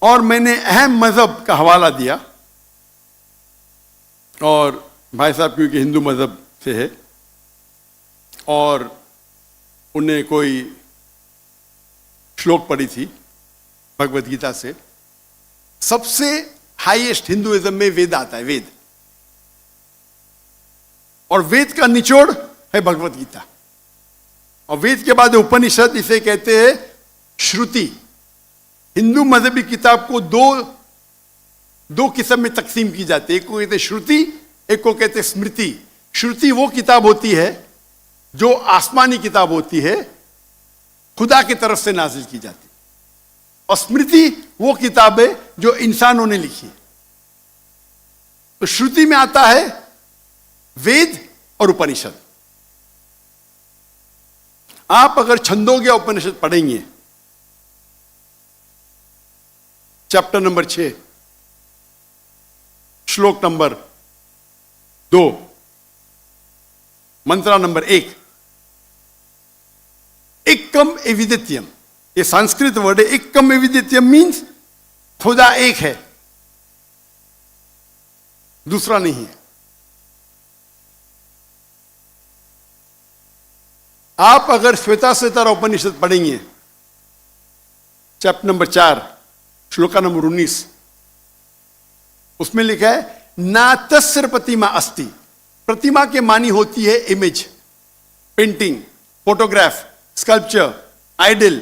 और मैंने अहम मजहब का हवाला दिया। और भाई साहब क्योंकि हिंदू मजहब से है और उन्हें कोई श्लोक पढ़ी थी भगवत गीता से, सबसे हाईएस्ट हिंदुइज्म में वेद आता है, वेद, और वेद का निचोड़ है भगवत गीता, और वेद के बाद उपनिषद, इसे कहते हैं श्रुति। हिंदू मजहबी किताब को दो किस्म में तकसीम की जाती है, एक को कहते हैं श्रुति, एक को कहते हैं स्मृति। श्रुति वो किताब होती है जो आसमानी किताब होती है, खुदा की तरफ से नाजिल की जाती है, और स्मृति वो किताब है जो इंसानों ने लिखी है। तो श्रुति में आता है वेद और उपनिषद। आप अगर छंदोग्य उपनिषद पढ़ेंगे, चैप्टर नंबर 6, श्लोक नंबर 2, मंत्रा नंबर 1, एकम एविदित्यम, ये संस्कृत वर्ड है। एकम एविदित्यम मीन्स खुदा एक है, दूसरा नहीं है। आप अगर श्वेताश्वेतर उपनिषद पढ़ेंगे, चैप्टर नंबर 4, श्लोका नंबर 19, उसमें लिखा है ना तस्य प्रतिमा अस्ति। प्रतिमा के मानी होती है image, painting, photograph, sculpture, idol.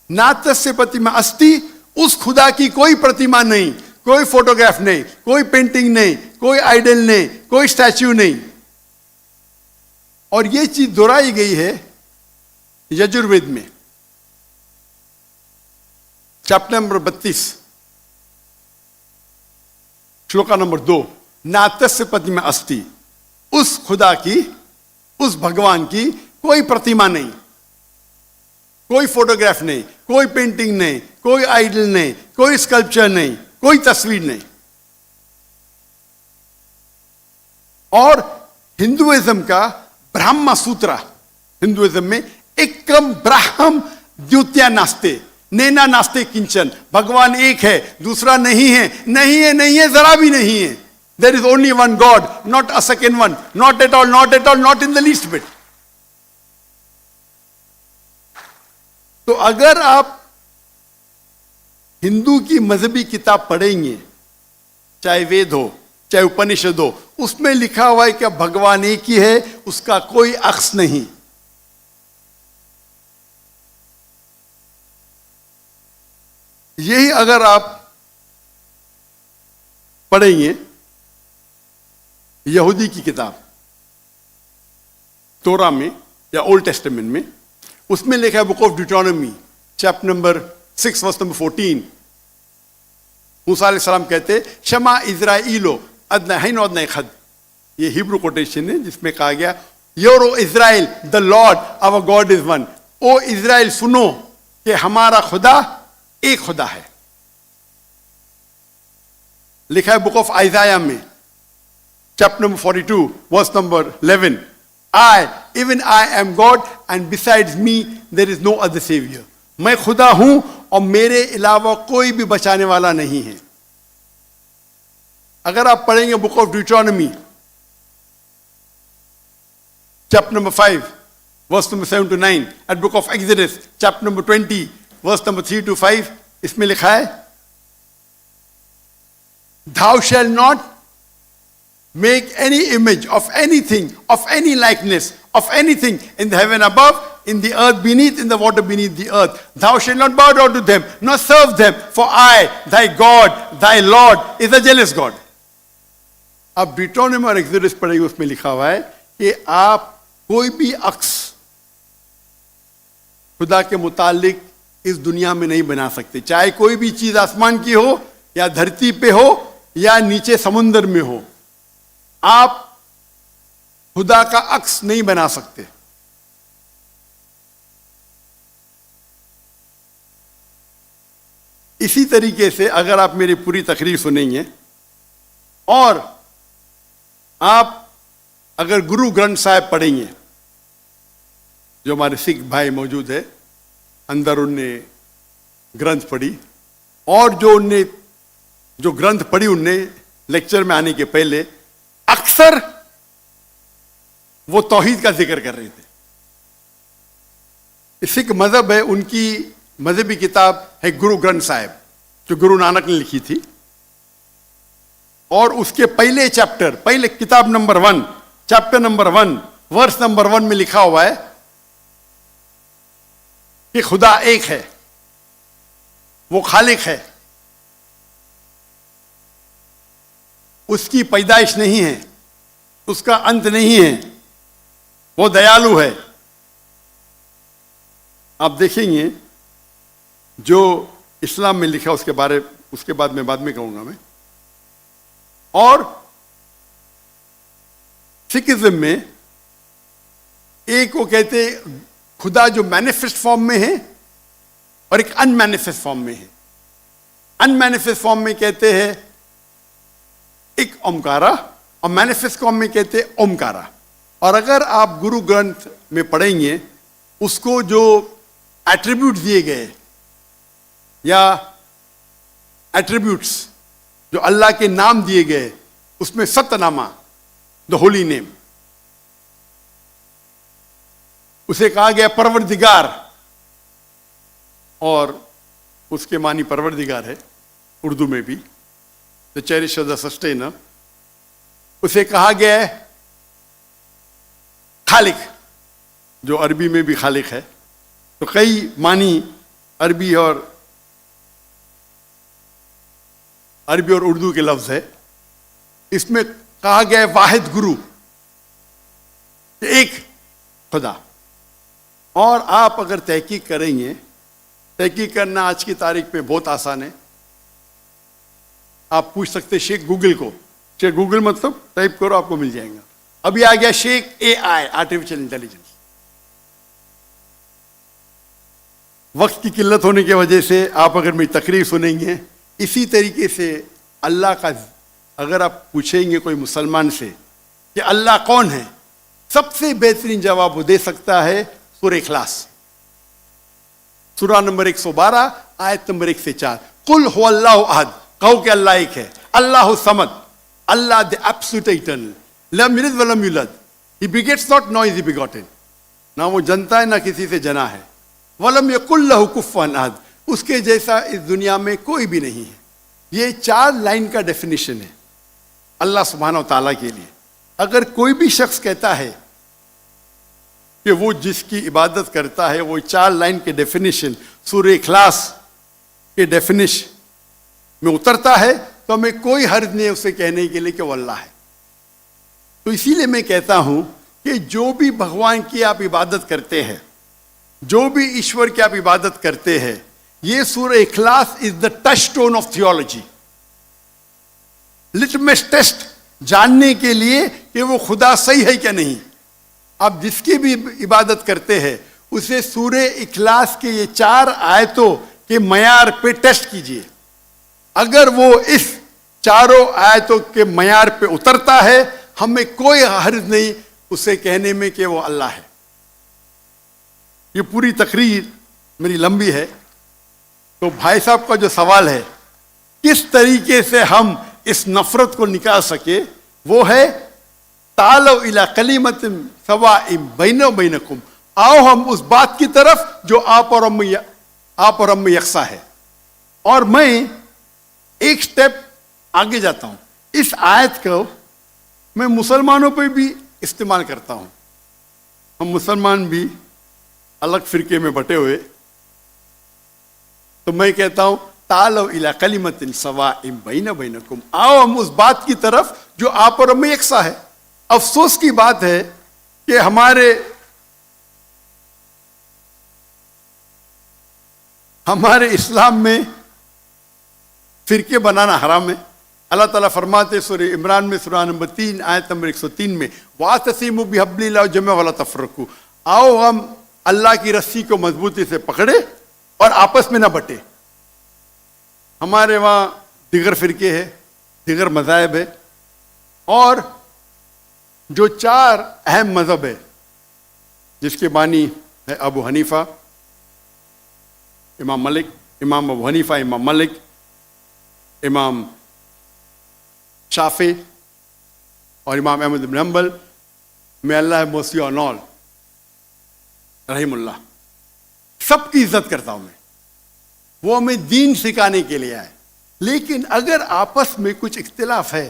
ना तस्य प्रतिमा अस्ति, उस खुदा की कोई प्रतिमा नहीं, कोई फोटोग्राफ नहीं, कोई पेंटिंग नहीं, कोई आइडल नहीं, कोई स्टैच्यू नहीं। और यह चीज दोहराई गई है यजुर्वेद में, चैप्टर नंबर 32, श्लोका नंबर 2, ना तस्य प्रतिमा अस्ति, उस खुदा की, उस भगवान की कोई प्रतिमा नहीं, कोई फोटोग्राफ नहीं, कोई पेंटिंग नहीं, कोई आइडल नहीं, कोई स्कल्पचर नहीं, कोई तस्वीर नहीं। और हिंदुइज्म का ब्रह्म सूत्र, हिंदुइज्म में एकम ब्रह्म द्वितीया नास्ते, नैना नास्ते किंचन, भगवान एक है, दूसरा नहीं है, नहीं है, नहीं है, जरा भी नहीं है। There is only one God, not a second one, not at all, not at all, not in the least bit. तो अगर आप हिंदू की मजहबी किताब पढ़ेंगे, चाहे वेद हो, चाहे उपनिषद हो, उसमें लिखा हुआ है कि भगवान एक ही है, उसका कोई अक्स नहीं। यही अगर आप पढ़ेंगे यहूदी की किताब तोरा में या ओल्ड टेस्टामेंट में, उसमें लिखा है book of Deuteronomy, chapter number 6 verse number 14, मूसा अलैहिस्सलाम कहते शमा इज़राइलो अदनहैन अदनखद। ये हिब्रू कोटेशन है जिसमें कहा गया your O Israel the Lord our God is one. O Israel सुनो कि हमारा खुदा एक खुदा है। लिखा है बुक ऑफ आइजाया में, chapter number 42 verse number 11, I even I am God and besides me there is no other saviour. मैं खुदा हूं और मेरे अलावा कोई भी बचाने वाला नहीं है। अगर आप पढ़ेंगे book of Deuteronomy chapter number 5 verse number 7 to 9, at book of Exodus chapter number 20 verse number 3 to 5, इसमें लिखा है thou shall not make any image of anything, of any likeness, of anything in the heaven above, in the earth beneath, in the water beneath the earth. Thou shalt not bow down to them, nor serve them, for I, thy God, thy Lord, is a jealous God. अब ड्यूटोनॉमी और एक्सोडस पढ़ेंगे, उसमें लिखा हुआ है कि आप कोई भी अक्स खुदा के मुतालिक इस दुनिया में नहीं बना सकते, चाहे कोई भी चीज आसमान की हो या धरती पे हो या नीचे समुद्र में हो। आप खुदा का अक्स नहीं बना सकते। इसी तरीके से अगर आप मेरी पूरी तकरीर सुनेंगे और आप अगर गुरु ग्रंथ साहिब पढ़ेंगे, जो हमारे सिख भाई मौजूद है अंदर, उनने ग्रंथ पढ़ी, और जो ग्रंथ पढ़ी उनने लेक्चर में आने के पहले अक्सर वो तौहीद का जिक्र कर रहे थे। सिख मजहब है, उनकी मजहबी किताब है गुरु ग्रंथ साहिब, जो गुरु नानक ने लिखी थी, और उसके पहले चैप्टर, पहले किताब नंबर 1, चैप्टर नंबर 1 वर्स नंबर 1 में लिखा हुआ है कि खुदा एक है, वो खालिक है, उसकी पैदाइश नहीं है, उसका अंत नहीं है, वो दयालु है। आप देखेंगे जो इस्लाम में लिखा उसके बाद में कहूंगा मैं। और सिखिज्म में एक वो कहते खुदा जो मैनिफेस्ट फॉर्म में है और एक अनमैनिफेस्ट फॉर्म में है। अनमैनिफेस्ट फॉर्म में कहते हैं एक ओमकारा, और मैनिफेस्ट फॉर्म में कहते हैं ओमकारा। और अगर आप गुरु ग्रंथ में पढ़ेंगे, उसको जो एट्रीब्यूट्स दिए गए या एट्रीब्यूट्स जो अल्लाह के नाम दिए गए, उसमें सतनामा, द होली नेम, उसे कहा गया परवरदिगार, और उसके मानी परवरदिगार है उर्दू में भी, द चेरिशर, द सस्टेनर। उसे कहा गया है खालिक, जो अरबी में भी खालिक है। तो कई मानी अरबी और उर्दू के लफ्ज है। इसमें कहा गया है वाहिद गुरु, एक खुदा। और आप अगर तहकीक करेंगे, तहकीक करना आज की तारीख में बहुत आसान है। आप पूछ सकते शेख गूगल को, शेख गूगल मतलब टाइप करो, आपको मिल जाएगा। अभी आ गया शेख AI, आर्टिफिशियल इंटेलिजेंस। वक्त की किल्लत होने की वजह से आप अगर मेरी तकरीर सुनेंगे, इसी तरीके से अल्लाह का अगर आप पूछेंगे कोई मुसलमान से कि अल्लाह कौन है, सबसे बेहतरीन जवाब वो दे सकता है सूरह इखलास, सूरा नंबर 112 आयत नंबर 1 से 4। कुल हुवल्लाहु अहद, कहो कि अल्लाह एक है। अल्लाहु समद, अल्लाह द एब्सोल्यूट इटर्नल, लम यलिद व लम यूलद, he begets not nor is he begotten, ना वो जनता है ना किसी से जना है। वलम यकुल लहु कुफुवन अहद, उसके जैसा इस दुनिया में कोई भी नहीं है। ये 4 लाइन का डेफिनेशन है अल्लाह सुब्हानहू व तआला के लिए। अगर कोई भी शख्स कहता है कि वो जिसकी इबादत करता है वो 4 लाइन के डेफिनेशन सूरह इखलास के डेफिनेशन में उतरता है, तो हमें कोई हर्ज नहीं है उसे कहने के लिए कि वो अल्लाह है। तो इसीलिए मैं कहता हूं कि जो भी भगवान की आप इबादत करते हैं, जो भी ईश्वर की आप इबादत करते हैं, ये सूरह इखलास is the touchstone of theology, litmus test जानने के लिए कि वो खुदा सही है क्या नहीं। आप जिसकी भी इबादत करते हैं उसे सूरह इखलास के ये 4 आयतों के मयार पे टेस्ट कीजिए। अगर वो इस चारों आयतों के मयार पे उतरता है, हमें कोई हर्ज नहीं उसे कहने में कि वो अल्लाह है। ये पूरी तकरीर मेरी लंबी है, तो भाई साहब का जो सवाल है किस तरीके से हम इस नफरत को निकाल सके, वो है तालो इला कलिमतिन सवाइम बैनो बैनकुम, आओ हम उस बात की तरफ जो आप और हम में यकसा है। और मैं एक स्टेप आगे जाता हूं, इस आयत को मैं मुसलमानों पे भी इस्तेमाल करता हूं। हम मुसलमान भी अलग फिरके में बटे हुए, तो मैं कहता हूं तालो इला कलिमतिन सवाइम बैना बैनकुम, आओ हम उस बात की तरफ जो आप और हमें यकसा है। अफसोस की बात है कि हमारे इस्लाम में फिरके बनाना हराम है। अल्लाह ताला फरमाते सूरह इमरान में सूरह नंबर 3 आयत नंबर 103 में, वातसिमु बिहब्लिल्लाहि जमीअन वला तफरकू, आओ हम अल्लाह की रस्सी को मजबूती से पकड़े और आपस में ना बटे। हमारे वहां दिगर फिरके है, दिगर मज़ाहिब है, और जो 4 अहम मजहब है जिसके बानी है अबू हनीफा, इमाम मलिक, इमाम अबू हनीफा, इमाम मलिक, इमाम शाफी और इमाम अहमद बिन हंबल, मे अल्लाह मोसी और नौल रहीमुल्लाह, सबकी इज्जत करता हूं मैं। वो हमें दीन सिखाने के लिए आए, लेकिन अगर आपस में कुछ इख्तिलाफ है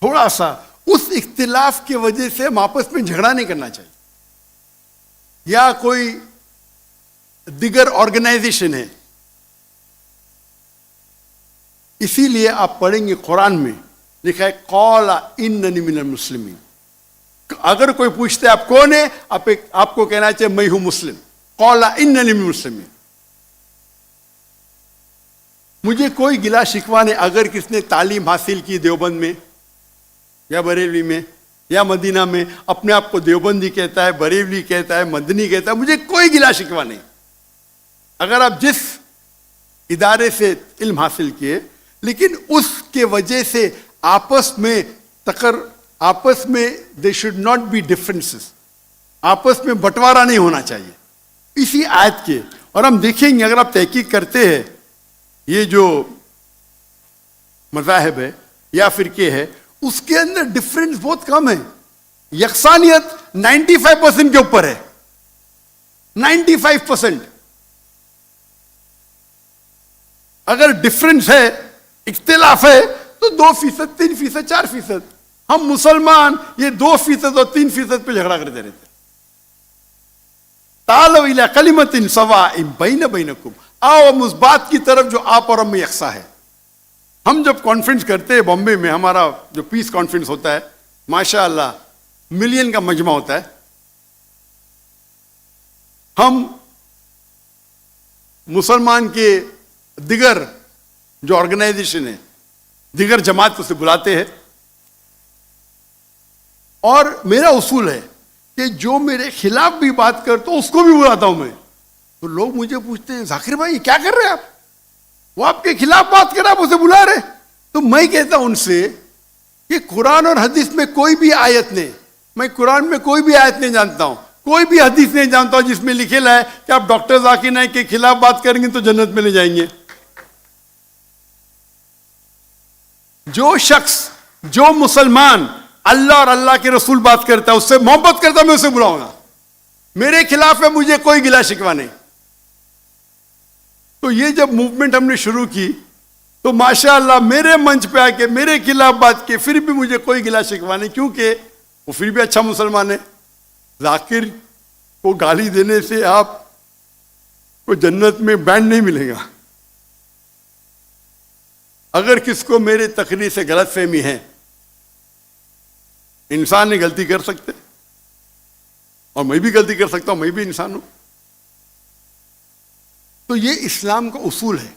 थोड़ा सा, उस इख्तिलाफ की वजह से हम आपस में झगड़ा नहीं करना चाहिए। या कोई दिगर ऑर्गेनाइजेशन है, इसीलिए आप पढ़ेंगे कुरान में लिखा है कौला इन्ननी मिनल मुस्लिमीन। अगर कोई पूछते आप कौन है, आपको कहना चाहिए मैं हूं मुस्लिम। कौला इन्ननी मिनल मुस्लिमीन। मुझे कोई गिला शिकवा नहीं अगर किसने तालीम हासिल की देवबंद में या बरेलवी में या मदीना में, अपने आप को देवबंदी कहता है, बरेलवी कहता है, मदनी कहता है, मुझे कोई गिला शिकवा नहीं। अगर आप जिस इदारे से इल्म हासिल किए, लेकिन उसके वजह से आपस में they should not be differences, आपस में बंटवारा नहीं होना चाहिए इसी आयत के। और हम देखेंगे, अगर आप तहकीक करते हैं, ये जो मज़ाहिब है या फिरके है, उसके अंदर डिफरेंस बहुत कम है। यकसानियत 95% के ऊपर है, 95%। अगर डिफरेंस है, इख्तिलाफ है, तो 2%, 3%, 4%। हम मुसलमान ये 2% और 3% पे झगड़ा करते रहते। तालो इला कलिमतिन सवाइम बैना बैनकुम, आओ हम उस बात की तरफ जो आप और हम में यकसा है। हम जब कॉन्फ्रेंस करते हैं बॉम्बे में, हमारा जो पीस कॉन्फ्रेंस होता है, माशाअल्लाह मिलियन का मजमा होता है। हम मुसलमान के दिगर जो ऑर्गेनाइजेशन है, दिगर जमात उसे बुलाते हैं, और मेरा उसूल है कि जो मेरे खिलाफ भी बात कर तो उसको भी बुलाता हूं मैं। तो लोग मुझे पूछते हैं जाकिर भाई क्या कर रहे हैं आप, वो आपके खिलाफ बात कर रहे, आप उसे बुला रहे। तो मैं कहता हूं उनसे कि कुरान और हदीस में कोई भी आयत नहीं, मैं कुरान में कोई भी आयत नहीं जानता हूं, कोई भी हदीस नहीं जानता हूं जिसमें लिखेला है कि आप डॉक्टर जाकिर नाइक के खिलाफ बात करेंगे तो जन्नत में ले जाएंगे। जो शख्स, जो मुसलमान अल्लाह और अल्लाह के रसूल बात करता है, उससे मोहब्बत करता है, मैं उसे बुलाऊंगा। मेरे खिलाफ है, मुझे कोई गिला शिकवा नहीं। तो ये जब मूवमेंट हमने शुरू की, तो माशाअल्लाह मेरे मंच पे आके मेरे खिलाफ बात की, फिर भी मुझे कोई गिला शिकवा नहीं, क्योंकि वो फिर भी अच्छा मुसलमान है। जाकिर को गाली देने से आपको जन्नत में बैंड नहीं मिलेगा। अगर किसको मेरे तकरीर से गलत फहमी है, इंसान ने गलती कर सकते, और मैं भी गलती कर सकता हूं, मैं भी इंसान हूं। तो ये इस्लाम का उसूल है।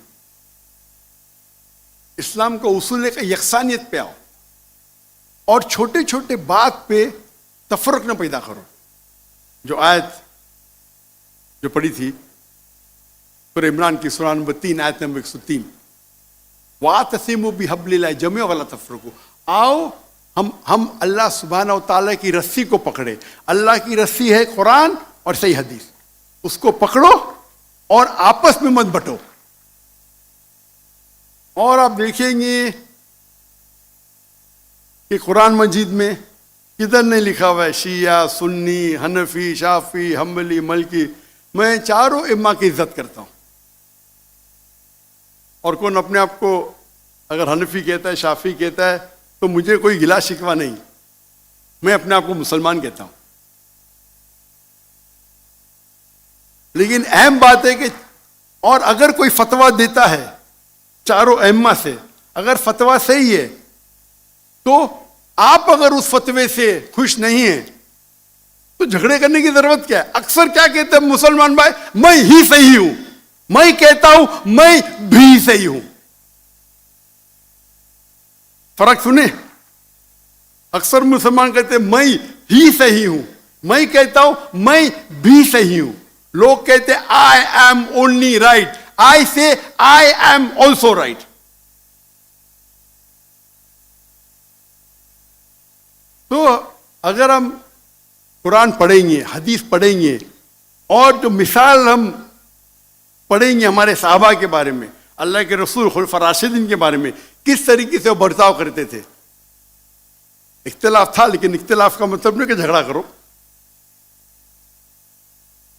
इस्लाम का उसूल है कि यकसानियत पे आओ और छोटे छोटे बात पे तफरक न पैदा करो। जो आयत जो पढ़ी थी सूरह इमरान की सूरह नंबर 3 आयत नंबर 103, वातसिमु बिहब्लिल्लाह जमीअन वला तफरकू। आओ हम अल्लाह सुब्हानहू व तआला की रस्सी को पकड़े। अल्लाह की रस्सी है कुरान और सही हदीस, उसको पकड़ो और आपस में मत बंटो। और आप देखेंगे कि कुरान मजीद में किधर नहीं लिखा हुआ है शिया, सुन्नी, हनफी, शाफी, हम्बली, मलकी। मैं चारों इम्मा की इज्जत करता हूं। और कौन अपने आप को अगर हनफी कहता है, शाफी कहता है, तो मुझे कोई गिला शिकवा नहीं। मैं अपने आप को मुसलमान कहता हूं। लेकिन अहम बात है कि और अगर कोई फतवा देता है चारों अहम्मा से, अगर फतवा सही है, तो आप अगर उस फतवे से खुश नहीं हैं तो झगड़े करने की जरूरत क्या है। अक्सर क्या कहते हैं मुसलमान भाई, मैं ही सही हूं, मैं कहता हूं मैं भी सही हूं। फर्क सुने, अक्सर मुसलमान कहते हैं मैं ही सही हूं, मैं कहता हूं मैं भी सही हूं। लोग कहते हैं आई एम ओनली राइट, आई से आई एम ऑल्सो राइट। तो अगर हम कुरान पढ़ेंगे, हदीस पढ़ेंगे और जो मिसाल हम पढ़ेंगे हमारे साहबा के बारे में, अल्लाह के रसूल खुलफा राशिदीन के बारे में, किस तरीके से वो बर्ताव करते थे। इख्तिलाफ था, लेकिन इख्तिलाफ का मतलब नहीं कि झगड़ा करो।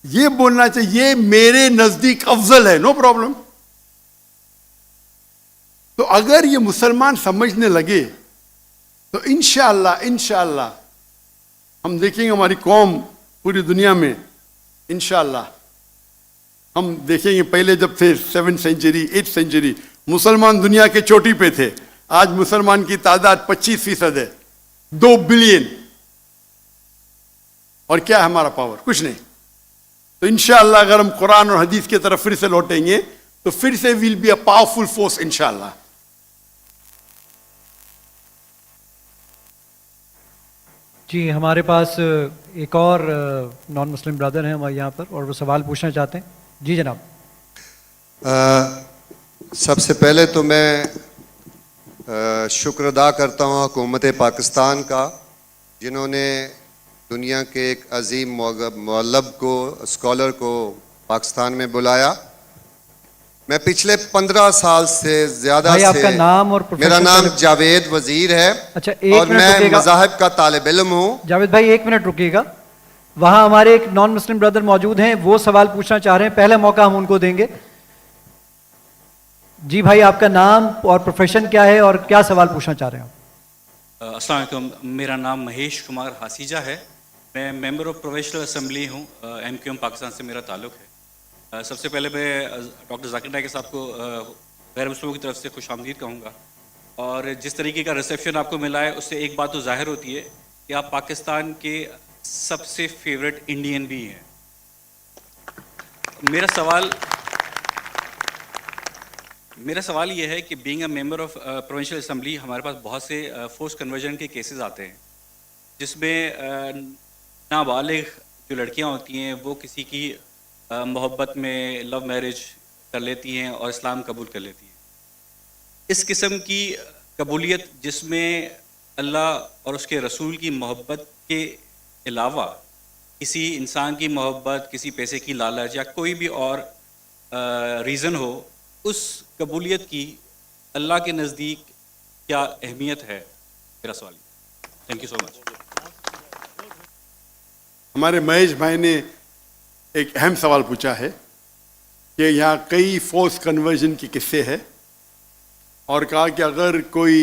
ये बोलना चाहिए ये मेरे नजदीक अफजल है, नो प्रॉब्लम। तो अगर ये मुसलमान समझने लगे तो इंशाअल्लाह हम देखेंगे हमारी कौम पूरी दुनिया में, इंशाअल्लाह हम देखेंगे। पहले जब थे 7th सेंचुरी 8th सेंचुरी मुसलमान दुनिया के चोटी पे थे, आज मुसलमान की तादाद 25% है, 2 बिलियन। और क्या है हमारा पावर? कुछ नहीं। तो इंशाअल्लाह अगर हम कुरान और हदीस की तरफ फिर से लौटेंगे तो फिर से will be a powerful force इंशाअल्लाह। जी, हमारे पास एक और नॉन मुस्लिम ब्रदर हैं हमारे यहाँ पर, और वो सवाल पूछना चाहते हैं। जी जनाब। सबसे पहले तो मैं शुक्र अदा करता हूँ हुकूमत पाकिस्तान का, जिन्होंने दुनिया के एक अजीम मुअल्लब को, स्कॉलर को पाकिस्तान में बुलाया। मैं पिछले 15 साल से ज्यादा से, आपका नाम और मेरा नाम जावेद वजीर है। अच्छा, और मैं मज़ाहिब का तालिब इल्म हूँ। जावेद भाई 1 मिनट रुकिएगा। वहां हमारे एक नॉन मुस्लिम ब्रदर मौजूद हैं, वो सवाल पूछना चाह रहे हैं, पहला मौका हम उनको देंगे। जी भाई, आपका नाम और प्रोफेशन क्या है और क्या सवाल पूछना चाह रहे हैं? अस्सलाम वालेकुम, मेरा नाम महेश कुमार हासीजा है। मैं मेंबर ऑफ प्रोविंशियल असेंबली हूँ, MQM पाकिस्तान से मेरा ताल्लुक़ है। सबसे पहले मैं डॉक्टर जाकिर नाइक साहब को गैर मुस्लिमों की तरफ से खुशामदीद कहूँगा। और जिस तरीके का रिसेप्शन आपको मिला है उससे एक बात तो जाहिर होती है कि आप पाकिस्तान के सबसे फेवरेट इंडियन भी हैं। मेरा सवाल ये है कि being a member of provincial assembly हमारे पास बहुत से फोर्स कन्वर्जन के केसेस आते हैं, जिसमें नाबालिग जो लड़कियां होती हैं वो किसी की मोहब्बत में लव मैरिज कर लेती हैं और इस्लाम कबूल कर लेती हैं। इस किस्म की कबूलियत जिसमें अल्लाह और उसके रसूल की मोहब्बत के अलावा किसी इंसान की मोहब्बत, किसी पैसे की लालच या कोई भी और रीज़न हो, उस कबूलियत की अल्लाह के नज़दीक क्या अहमियत है? मेरा सवाल। Thank you so much. हमारे महेश भाई ने एक अहम सवाल पूछा है कि यहाँ कई फोर्स कन्वर्जन के किस्से हैं, और कहा कि अगर कोई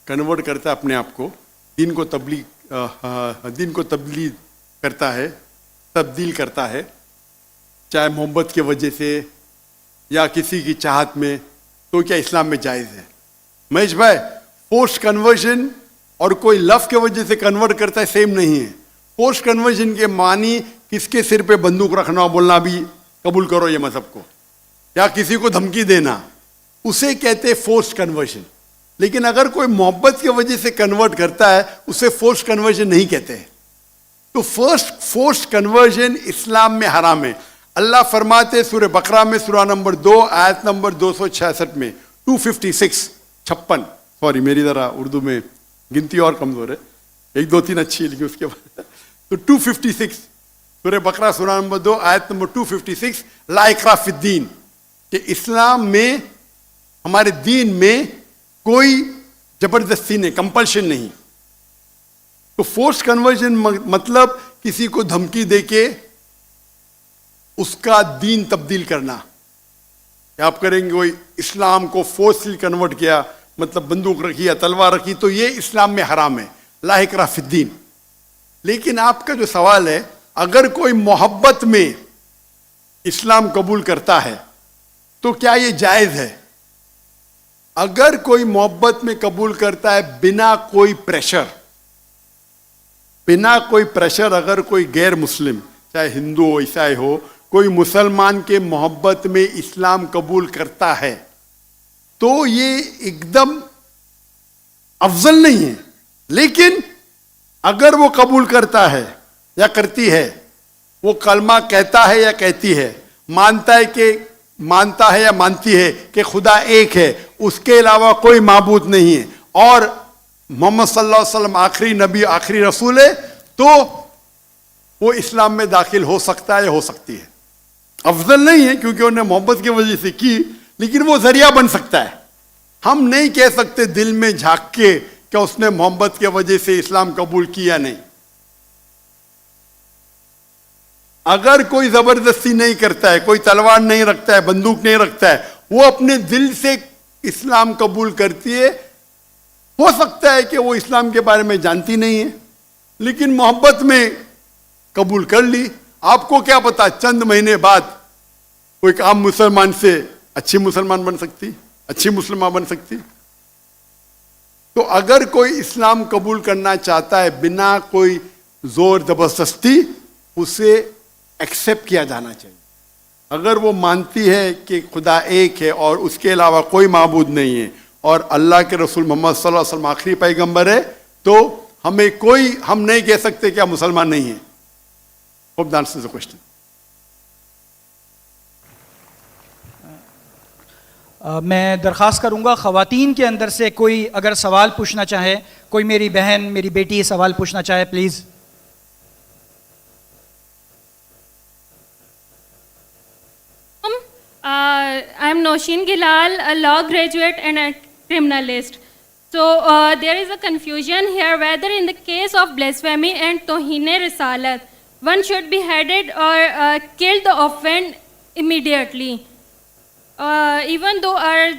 कन्वर्ट करता है अपने आप को, दीन को तब्दील करता है, तब्दील करता है, चाहे मोहब्बत की वजह से या किसी की चाहत में, तो क्या इस्लाम में जायज़ है? महेश भाई, फोर्स कन्वर्जन और कोई लव के वजह से कन्वर्ट करता है सेम नहीं है। फोर्स कन्वर्जन के मानी किसके सिर पे बंदूक रखना और बोलना भी कबूल करो ये मजहब को, या किसी को धमकी देना, उसे कहते हैं फोर्स कन्वर्जन। लेकिन अगर कोई मोहब्बत की वजह से कन्वर्ट करता है उसे फोर्स कन्वर्जन नहीं कहते हैं। तो फोर्स कन्वर्जन इस्लाम में हराम है। अल्लाह फरमाते सूरह बकरा में सूरह नंबर 2 आयत नंबर 266 में, 256 56, सॉरी मेरी जरा उर्दू में गिनती और कमजोर है, 1 2 3 अच्छी है लेकिन उसके बाद तो 256 सूरह बकरा सूरा नंबर 2 आयत नंबर 256, ला इकराह फिद्दीन, कि इस्लाम में, हमारे दीन में कोई जबरदस्ती नहीं, कंपल्शन नहीं। तो फोर्स कन्वर्जन मतलब किसी को धमकी देके उसका दीन तब्दील करना। आप करेंगे कोई इस्लाम को फोर्सली कन्वर्ट किया, मतलब बंदूक रखी या तलवार रखी, तो ये इस्लाम में हराम है, ला इकराह फिद्दीन। लेकिन आपका जो सवाल है, अगर कोई मोहब्बत में इस्लाम कबूल करता है तो क्या ये जायज है? अगर कोई मोहब्बत में कबूल करता है बिना कोई प्रेशर, बिना कोई प्रेशर, अगर कोई गैर मुस्लिम, चाहे हिंदू हो ईसाई हो, कोई मुसलमान के मोहब्बत में इस्लाम कबूल करता है, तो ये एकदम अफजल नहीं है। लेकिन अगर वो कबूल करता है या करती है, वो कलमा कहता है या कहती है, मानता है या मानती है कि खुदा एक है, उसके अलावा कोई माबूद नहीं है, और मोहम्मद सल्लल्लाहु अलैहि वसल्लम आखिरी नबी आखिरी रसूल है, तो वो इस्लाम में दाखिल हो सकता है, हो सकती है। अफजल नहीं है क्योंकि उन्हें मोहब्बत की वजह से की, लेकिन वो जरिया बन सकता है। हम नहीं कह सकते दिल में झांक के कि उसने मोहब्बत की वजह से इस्लाम कबूल किया नहीं। अगर कोई जबरदस्ती नहीं करता है, कोई तलवार नहीं रखता है, बंदूक नहीं रखता है, वो अपने दिल से इस्लाम कबूल करती है, हो सकता है कि वो इस्लाम के बारे में जानती नहीं है, लेकिन मोहब्बत में कबूल कर ली। आपको क्या पता, चंद महीने बाद कोई आम मुसलमान से अच्छी मुसलमान बन सकती, अच्छी मुसलमान बन सकती। तो अगर कोई इस्लाम कबूल करना चाहता है बिना कोई जोर जबरदस्ती, उसे एक्सेप्ट किया जाना चाहिए। अगर वो मानती है कि खुदा एक है और उसके अलावा कोई माबूद नहीं है और अल्लाह के रसूल मोहम्मद सल्लल्लाहु अलैहि वसल्लम आखिरी पैगंबर है, तो हम नहीं कह सकते कि आप मुसलमान नहीं है। Hope that answers the question. मैं दरख्वास्त करूंगा ख़वातीन के अंदर से कोई अगर सवाल पूछना चाहे, कोई मेरी बहन, मेरी बेटी सवाल पूछना चाहे, please. I am Noshin Gilal, a law graduate and a criminalist. So there is a confusion here whether in the case of blasphemy and Tohine Risalat, one should be beheaded or killed the offender immediately. Even though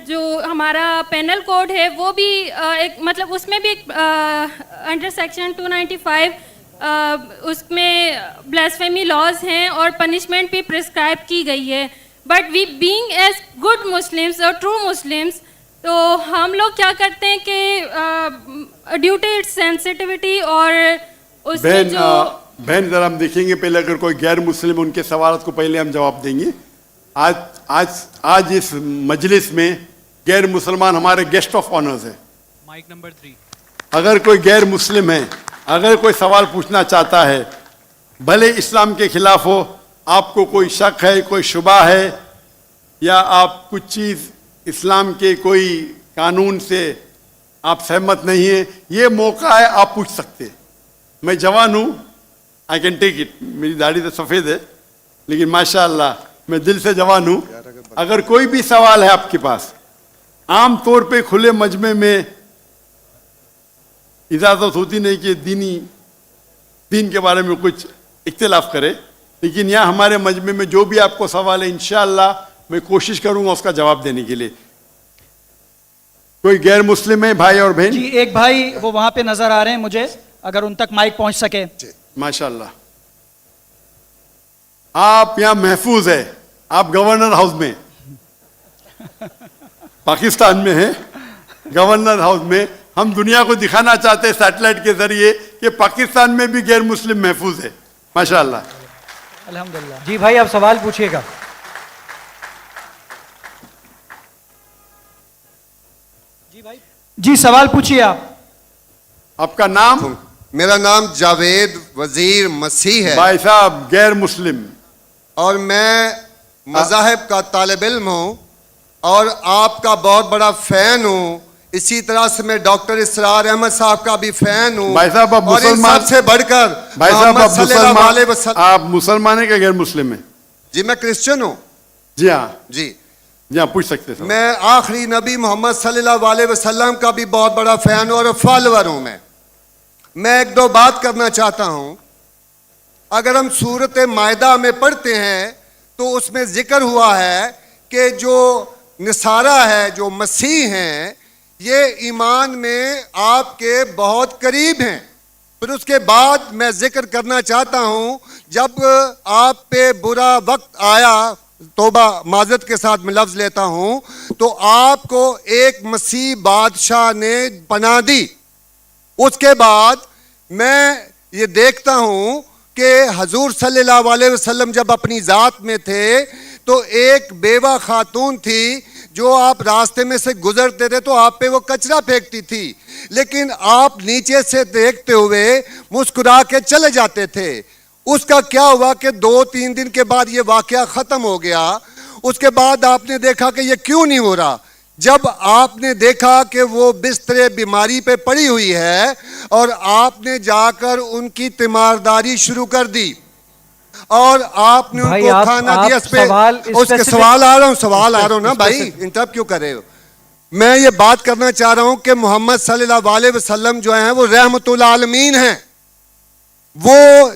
जो हमारा पेनल कोड है वो भी एक मतलब उसमें भी अंडर सेक्शन 295 उसमें ब्लास्फेमी लॉज हैं और पनिशमेंट भी प्रिस्क्राइब की गई है। But we being as good Muslims और ट्रू मुस्लिम्स, तो हम लोग क्या करते हैं कि ड्यू टू इट्स सेंसिटिविटी और उसके बहन जरा हम देखेंगे पहले, अगर कोई गैर मुस्लिम, उनके सवाल को पहले हम जवाब देंगे। आज इस मजलिस में गैर मुसलमान हमारे गेस्ट ऑफ ऑनर्स है। Mike number 3। अगर कोई गैर मुस्लिम है, अगर कोई सवाल पूछना चाहता है, भले इस्लाम के खिलाफ हो, आपको कोई शक है, कोई शुबा है, या आप कुछ चीज़ इस्लाम के कोई कानून से आप सहमत नहीं है, ये मौका है, आप पूछ सकते हैं। मैं जवान हूँ, आई कैन टेक इट, मेरी दाढ़ी तो सफ़ेद है लेकिन माशाअल्लाह मैं दिल से जवान हूँ। अगर कोई भी सवाल है आपके पास, आम तौर पे खुले मजमे में इजाज़त होती नहीं कि दीन के बारे में कुछ इख्तिलाफ करे, लेकिन यहाँ हमारे मजमे में जो भी आपको सवाल है इंशाअल्लाह मैं कोशिश करूंगा उसका जवाब देने के लिए। कोई गैर मुस्लिम है भाई और बहन? जी, एक भाई वो वहां पे नजर आ रहे हैं मुझे, अगर उन तक माइक पहुंच सके। माशाअल्लाह, आप यहाँ महफूज है, आप गवर्नर हाउस में पाकिस्तान में है, गवर्नर हाउस में। हम दुनिया को दिखाना चाहते हैं सैटेलाइट के जरिए कि पाकिस्तान में भी गैर मुस्लिम महफूज है। माशाअल्लाह, अल्हम्दुलिल्लाह। जी भाई, आप सवाल पूछिएगा। जी सवाल पूछिए आप। आपका नाम? मेरा नाम जावेद वजीर मसीह है। भाई साहब गैर मुस्लिम, और मैं मज़ाहिब का तालिब इल्म हूँ और आपका बहुत बड़ा फैन हूँ। इसी तरह से मैं डॉक्टर इसरार अहमद साहब का भी फैन हूँ। भाई साहब, आप और इन मुसलमान- सबसे बढ़कर भाई साहब, मोहम्मद आप सल्लल्लाहु अलैहि वसल्लम। आप मुसलमान है क्या गैर मुस्लिम है? जी मैं क्रिश्चियन हूँ जी हाँ, जी। जी हाँ, पूछ सकते हैं। मैं आखिरी नबी मोहम्मद सल्लल्लाहु अलैहि वसल्लम का भी बहुत बड़ा फैन और फॉलोअर हूँ। मैं एक दो बात करना चाहता हूँ। अगर हम सूरत मायदा में पढ़ते हैं तो उसमें जिक्र हुआ है कि जो नसारा है, जो मसीह हैं, ये ईमान में आपके बहुत करीब हैं। फिर उसके बाद मैं जिक्र करना चाहता हूँ, जब आप पे बुरा वक्त आया, तौबा माजरत के साथ मैं लफ्ज लेता हूँ, तो आपको एक मसीह बादशाह ने पनाह दी। उसके बाद मैं ये देखता हूँ कि हजूर सल्लल्लाहु अलैहि वसल्लम जब अपनी ज़ात में थे तो एक बेवा खातून थी जो आप रास्ते में से गुजरते थे तो आप पे वो कचरा फेंकती थी, लेकिन आप नीचे से देखते हुए मुस्कुरा के चले जाते थे। उसका क्या हुआ कि 2-3 दिन के बाद ये वाकया ख़त्म हो गया। उसके बाद आपने देखा कि ये क्यों नहीं हो रहा। जब आपने देखा कि वो बिस्तरे बीमारी पे पड़ी हुई है और आपने जाकर उनकी तीमारदारी शुरू कर दी और आपने भाई, उनको आप खाना दिया। उसके specific- सवाल आ रहा हूँ ना भाई, इंटरप्ट क्यों कर रहे हो? मैं ये बात करना चाह रहा हूँ कि मोहम्मद सल्लल्लाहु अलैहि वसल्लम जो हैं वो रहमतुल आलमीन हैं। वो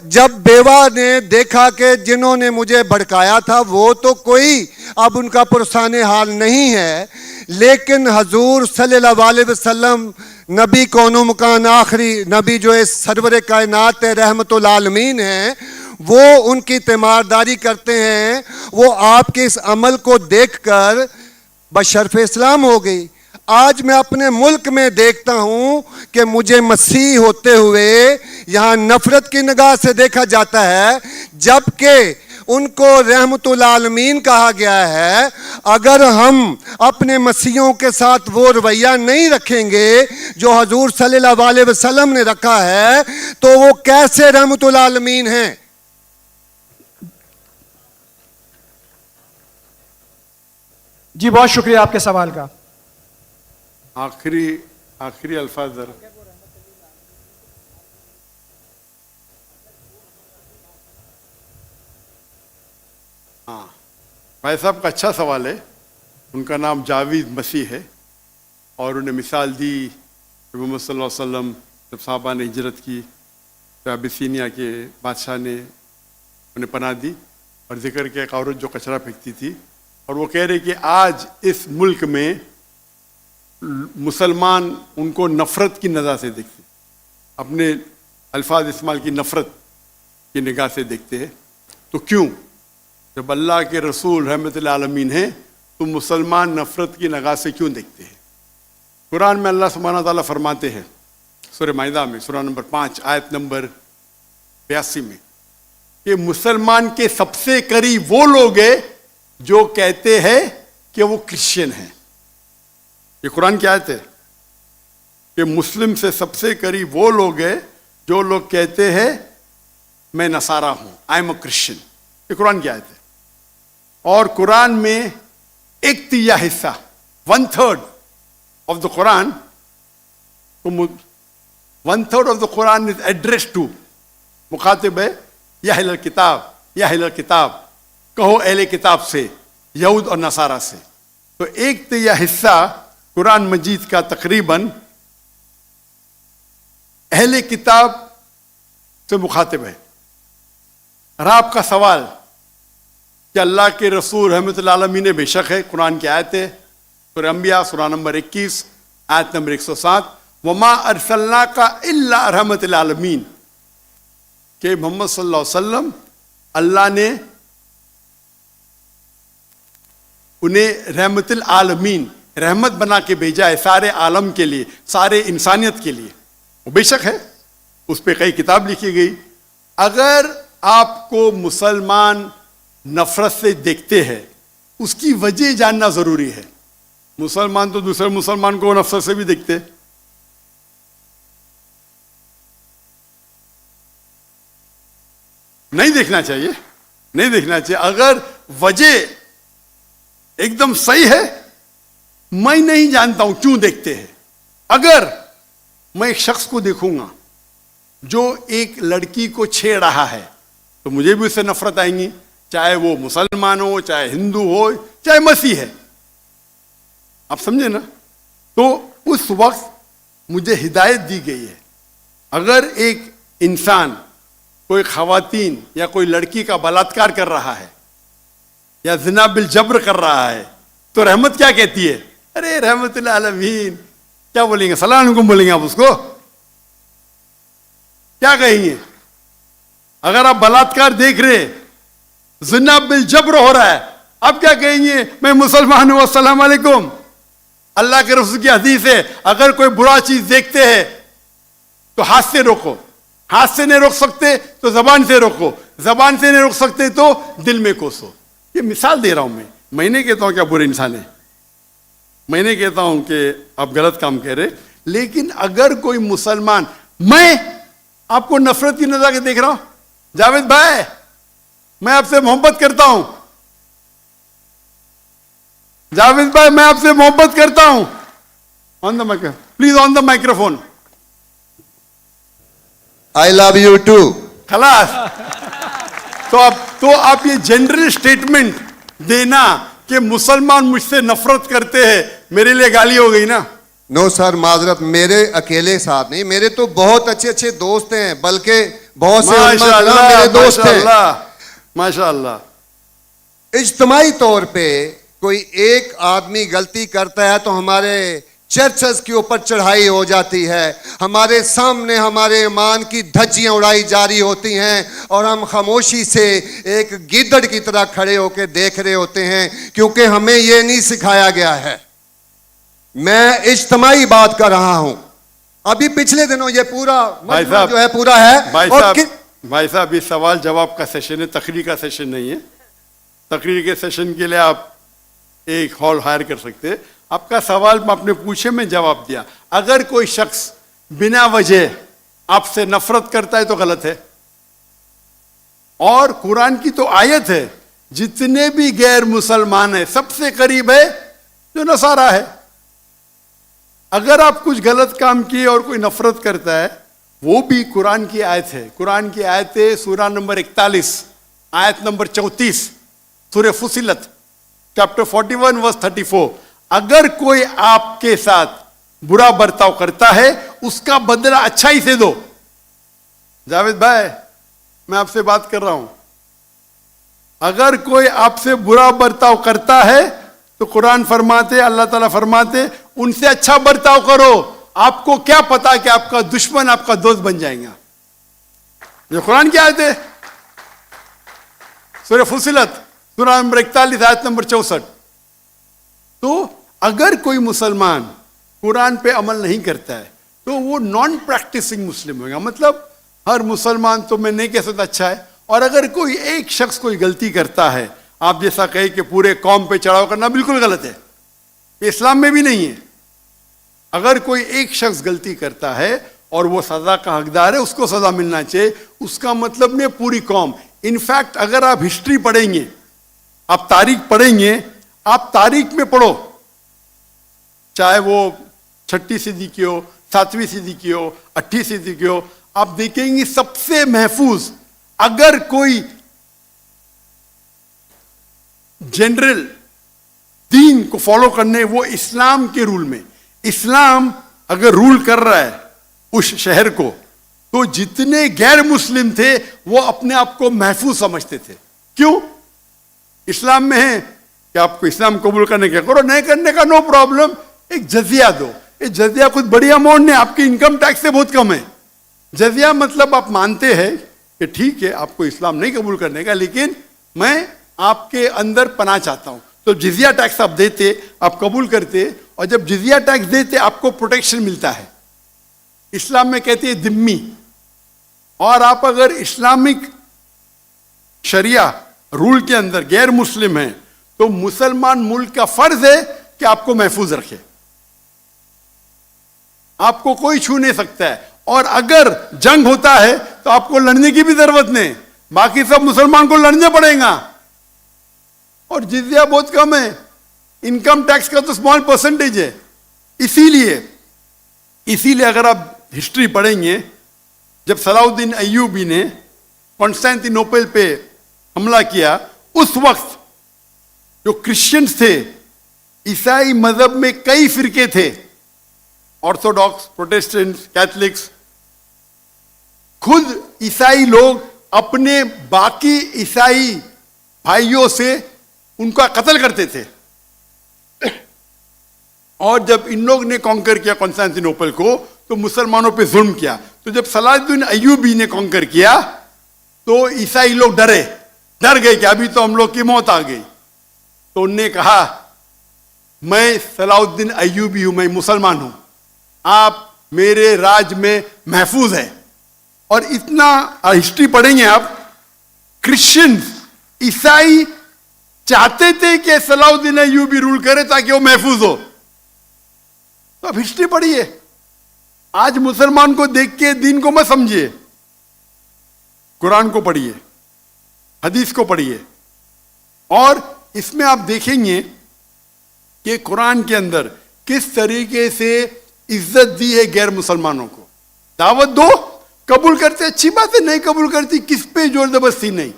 जब बेवा ने देखा कि जिन्होंने मुझे भड़काया था वो तो कोई अब उनका पुरसाने हाल नहीं है, लेकिन हजूर सल्लल्लाहु अलैहि वसल्लम नबी कौनो मकान आखिरी नबी जो इस सरवर कायनात रहमतुल आलमीन हैं, वो उनकी तीमारदारी करते हैं। वो आपके इस अमल को देखकर बशर्फ इस्लाम हो गई। आज मैं अपने मुल्क में देखता हूं कि मुझे मसीह होते हुए यहाँ नफरत की निगाह से देखा जाता है, जबकि उनको रहमतुल आलमीन कहा गया है। अगर हम अपने मसीहों के साथ वो रवैया नहीं रखेंगे जो हजूर सल्लल्लाहु अलैहि वसल्लम ने रखा है तो वो कैसे रहमतुल आलमीन हैं? जी बहुत शुक्रिया आपके सवाल का। आखिरी अल्फाज जरा। हाँ, भाई साहब का अच्छा सवाल है। उनका नाम जावेद मसीह है और उन्हें मिसाल दी मोहम्मद सल्लल्लाहु अलैहि वसल्लम जब साहबा ने हिजरत की तो अबिसीनिया के बादशाह ने उन्हें पनाह दी और जिक्र किया एक औरत जो कचरा फेंकती थी, और वो कह रहे कि आज इस मुल्क में मुसलमान उनको नफ़रत की नज़र से देखते, अपने अल्फाज इस्तेमाल की नफ़रत की निगाह से देखते हैं। तो क्यों, जब अल्लाह के रसूल रहमतुल आलमीन हैं तो मुसलमान नफ़रत की निगाह से क्यों देखते हैं? कुरान में अल्लाह सुब्हानहू व तआला फरमाते हैं सूरह माइदा में सूरह नंबर 5 आयत नंबर 82 में कि मुसलमान के सबसे करीब वो लोग हैं जो कहते हैं कि वो क्रिश्चियन हैं। ये कुरान की आयत है कि मुस्लिम से सबसे करीब वो लोग हैं जो लोग कहते हैं मैं नसारा हूं, आई एम अ क्रिश्चियन। ये कुरान की आयत है। और कुरान में 1/3 हिस्सा 1/3 of the Quran, 1/3 of the Quran is address to, मुखातिब है या अहले किताब, या अहले किताब कहो अहले किताब से, यहूद और नसारा से। तो 1/3 हिस्सा कुरान मजीद का तकरीबन अहले किताब से मुखातिब है। और आपका सवाल कि अल्लाह के रसूल रहमतुल आलमीन बेशक है, कुरान की आयत है सूरह अंबिया सूरह नंबर 21 आयत नंबर 107, वमा अरसलनाका इल्ला रहमतुल आलमीन, कि मोहम्मद सल्लल्लाहु अलैहि वसल्लम अल्लाह ने उन्हें रहमतुल आलमीन रहमत बना के भेजा है सारे आलम के लिए, सारे इंसानियत के लिए। वो बेशक है, उस पर कई किताब लिखी गई। अगर आपको मुसलमान नफरत से देखते हैं उसकी वजह जानना जरूरी है। मुसलमान तो दूसरे मुसलमान को नफरत से भी देखते हैं। नहीं देखना चाहिए, नहीं देखना चाहिए। अगर वजह एकदम सही है मैं नहीं जानता हूं क्यों देखते हैं। अगर मैं एक शख्स को देखूंगा जो एक लड़की को छेड़ रहा है तो मुझे भी उससे नफरत आएंगी, चाहे वो मुसलमान हो, चाहे हिंदू हो, चाहे मसीह है। आप समझे ना? तो उस वक्त मुझे हिदायत दी गई है, अगर एक इंसान कोई खवातीन या कोई लड़की का बलात्कार कर रहा है या जिना बिल जब्र कर रहा है तो रहमत क्या कहती है? अरे रहमतुल्लाह आलमीन। क्या बोलेंगे? सलाम अलैकुम बोलेंगे आप उसको? क्या कहेंगे? अगर आप बलात्कार देख रहे, जिना बिल जब्र हो रहा है, आप क्या कहेंगे? मैं मुसलमान हूं, अस्सलाम वालेकुम। अल्लाह के रसूल की हदीस है, अगर कोई बुरा चीज देखते हैं तो हाथ से रोको, हाथ से नहीं रोक सकते तो जबान से रोको, जबान से नहीं रोक सकते तो दिल में कोसो। ये मिसाल दे रहा हूं मैं नहीं कहता हूं कि आप बुरे इंसान है, मैं नहीं कहता हूं कि आप गलत काम कह रहे, लेकिन अगर कोई मुसलमान, मैं आपको नफरत की नजर से देख रहा हूं, जावेद भाई मैं आपसे मोहब्बत करता हूं, जावेद भाई मैं आपसे मोहब्बत करता हूं, on the microphone please, on the microphone, I love you too. खलास। तो आप ये जनरल स्टेटमेंट देना कि मुसलमान मुझसे नफरत करते हैं, मेरे लिए गाली हो गई ना? नो सर, माजरत, मेरे अकेले साथ नहीं, मेरे तो बहुत अच्छे अच्छे दोस्त हैं, बल्कि बहुत से उलमा मेरे दोस्त हैं। माशाअल्लाह। इज्तमाई तौर पे कोई एक आदमी गलती करता है तो हमारे चर्चेस के ऊपर चढ़ाई हो जाती है, हमारे सामने हमारे ईमान की धज्जियां उड़ाई जारी होती हैं और हम खामोशी से एक गिद्दड़ की तरह खड़े होकर देख रहे होते हैं, क्योंकि हमें यह नहीं सिखाया गया है। मैं इज्तमाई बात कर रहा हूं। अभी पिछले दिनों ये पूरा मजमा जो है पूरा है। भाई साहब, ये सवाल जवाब का सेशन है, तकरीर का सेशन नहीं है। तकरीर के सेशन के लिए आप एक हॉल हायर कर सकते हैं। आपका सवाल आपने पूछे, मैं जवाब दिया। अगर कोई शख्स बिना वजह आपसे नफरत करता है तो गलत है, और कुरान की तो आयत है, जितने भी गैर मुसलमान है सबसे करीब है जो नसारा है। अगर आप कुछ गलत काम किए और कोई नफरत करता है, वो भी कुरान की आयत है। कुरान की आयत है सूरा नंबर 41 आयत नंबर 34 सूरह फुसिलत चैप्टर 41 वर्स 34। अगर कोई आपके साथ बुरा बर्ताव करता है उसका बदला अच्छाई से दो। जावेद भाई मैं आपसे बात कर रहा हूं, अगर कोई आपसे बुरा बर्ताव करता है तो कुरान फरमाते, अल्लाह ताला फरमाते, उनसे अच्छा बर्ताव करो। आपको क्या पता कि आपका दुश्मन आपका दोस्त बन जाएगा। ये कुरान की आयत है, सूरह फुसिलत सूरा नंबर 41 आयत नंबर 64। तो अगर कोई मुसलमान कुरान पे अमल नहीं करता है तो वो नॉन प्रैक्टिसिंग मुस्लिम होगा। मतलब हर मुसलमान तो मैं नहीं कह सकता अच्छा है, और अगर कोई एक शख्स कोई गलती करता है, आप जैसा कहे कि पूरे कौम पे चढ़ाव करना बिल्कुल गलत है, इस्लाम में भी नहीं है। अगर कोई एक शख्स गलती करता है और वो सजा का हकदार है, उसको सजा मिलना चाहिए, उसका मतलब नहीं पूरी कौम। इनफैक्ट अगर आप हिस्ट्री पढ़ेंगे, आप तारीख पढ़ेंगे, आप तारीख में पढ़ो, चाहे वो 6वीं सदी की हो, 7वीं सदी की हो, 8वीं सदी की हो, आप देखेंगे सबसे महफूज अगर कोई जनरल दीन को फॉलो करने, वो इस्लाम के रूल में, इस्लाम अगर रूल कर रहा है उस शहर को, तो जितने गैर मुस्लिम थे वो अपने आप को महफूज समझते थे। क्यों? इस्लाम में है कि आपको इस्लाम कबूल करने का करो, नहीं करने का नो प्रॉब्लम, एक जजिया दो। ये जजिया कुछ बड़ी अमाउंट नहीं, आपकी इनकम टैक्स से बहुत कम है। जजिया मतलब आप मानते हैं कि ठीक है आपको इस्लाम नहीं कबूल करने का, लेकिन मैं आपके अंदर पनाह चाहता हूं, तो जिजिया टैक्स आप देते, आप कबूल करते, और जब जिजिया टैक्स देते आपको प्रोटेक्शन मिलता है। इस्लाम में कहते हैं दिम्मी, और आप अगर इस्लामिक शरिया रूल के अंदर गैर मुस्लिम हैं तो मुसलमान मुल्क का फर्ज है कि आपको महफूज रखे, आपको कोई छू नहीं सकता है। और अगर जंग होता है तो आपको लड़ने की भी जरूरत नहीं, बाकी सब मुसलमान को लड़ने पड़ेगा, और जिजिया बहुत कम है। इनकम टैक्स का तो स्मॉल परसेंटेज है। इसीलिए अगर आप हिस्ट्री पढ़ेंगे, जब सलाउद्दीन अय्यूबी ने कॉन्स्टेंटिनोपल पे हमला किया, उस वक्त जो क्रिश्चियंस थे, ईसाई मजहब में कई फिरके थे, ऑर्थोडॉक्स, प्रोटेस्टेंट्स, कैथलिक्स, खुद ईसाई लोग अपने बाकी ईसाई भाइयों से उनका कत्ल करते थे। और जब इन लोग ने कॉन्कर किया कॉन्स्टेंटिनोपल को, तो मुसलमानों पे जुल्म किया। तो जब सलाहुद्दीन अय्यूबी ने कॉन्कर किया, तो ईसाई लोग डर गए कि अभी तो हम लोग की मौत आ गई। तो उनने कहा, मैं सलाहुद्दीन अय्यूबी हूं, मैं मुसलमान हूं, आप मेरे राज में महफूज है। और इतना हिस्ट्री पढ़ेंगे आप, क्रिश्चियंस, ईसाई चाहते थे कि सलाहुद्दीन अय्यूबी रूल करे ताकि वो महफूज हो। तो अब हिस्ट्री पढ़िए, आज मुसलमान को देख के दीन को मत समझिए, कुरान को पढ़िए, हदीस को पढ़िए, और इसमें आप देखेंगे कि कुरान के अंदर किस तरीके से इज्जत दी है गैर मुसलमानों को। दावत दो, कबूल करते अच्छी बात है, नहीं कबूल करती किस पे जोर जबरदस्ती नहीं।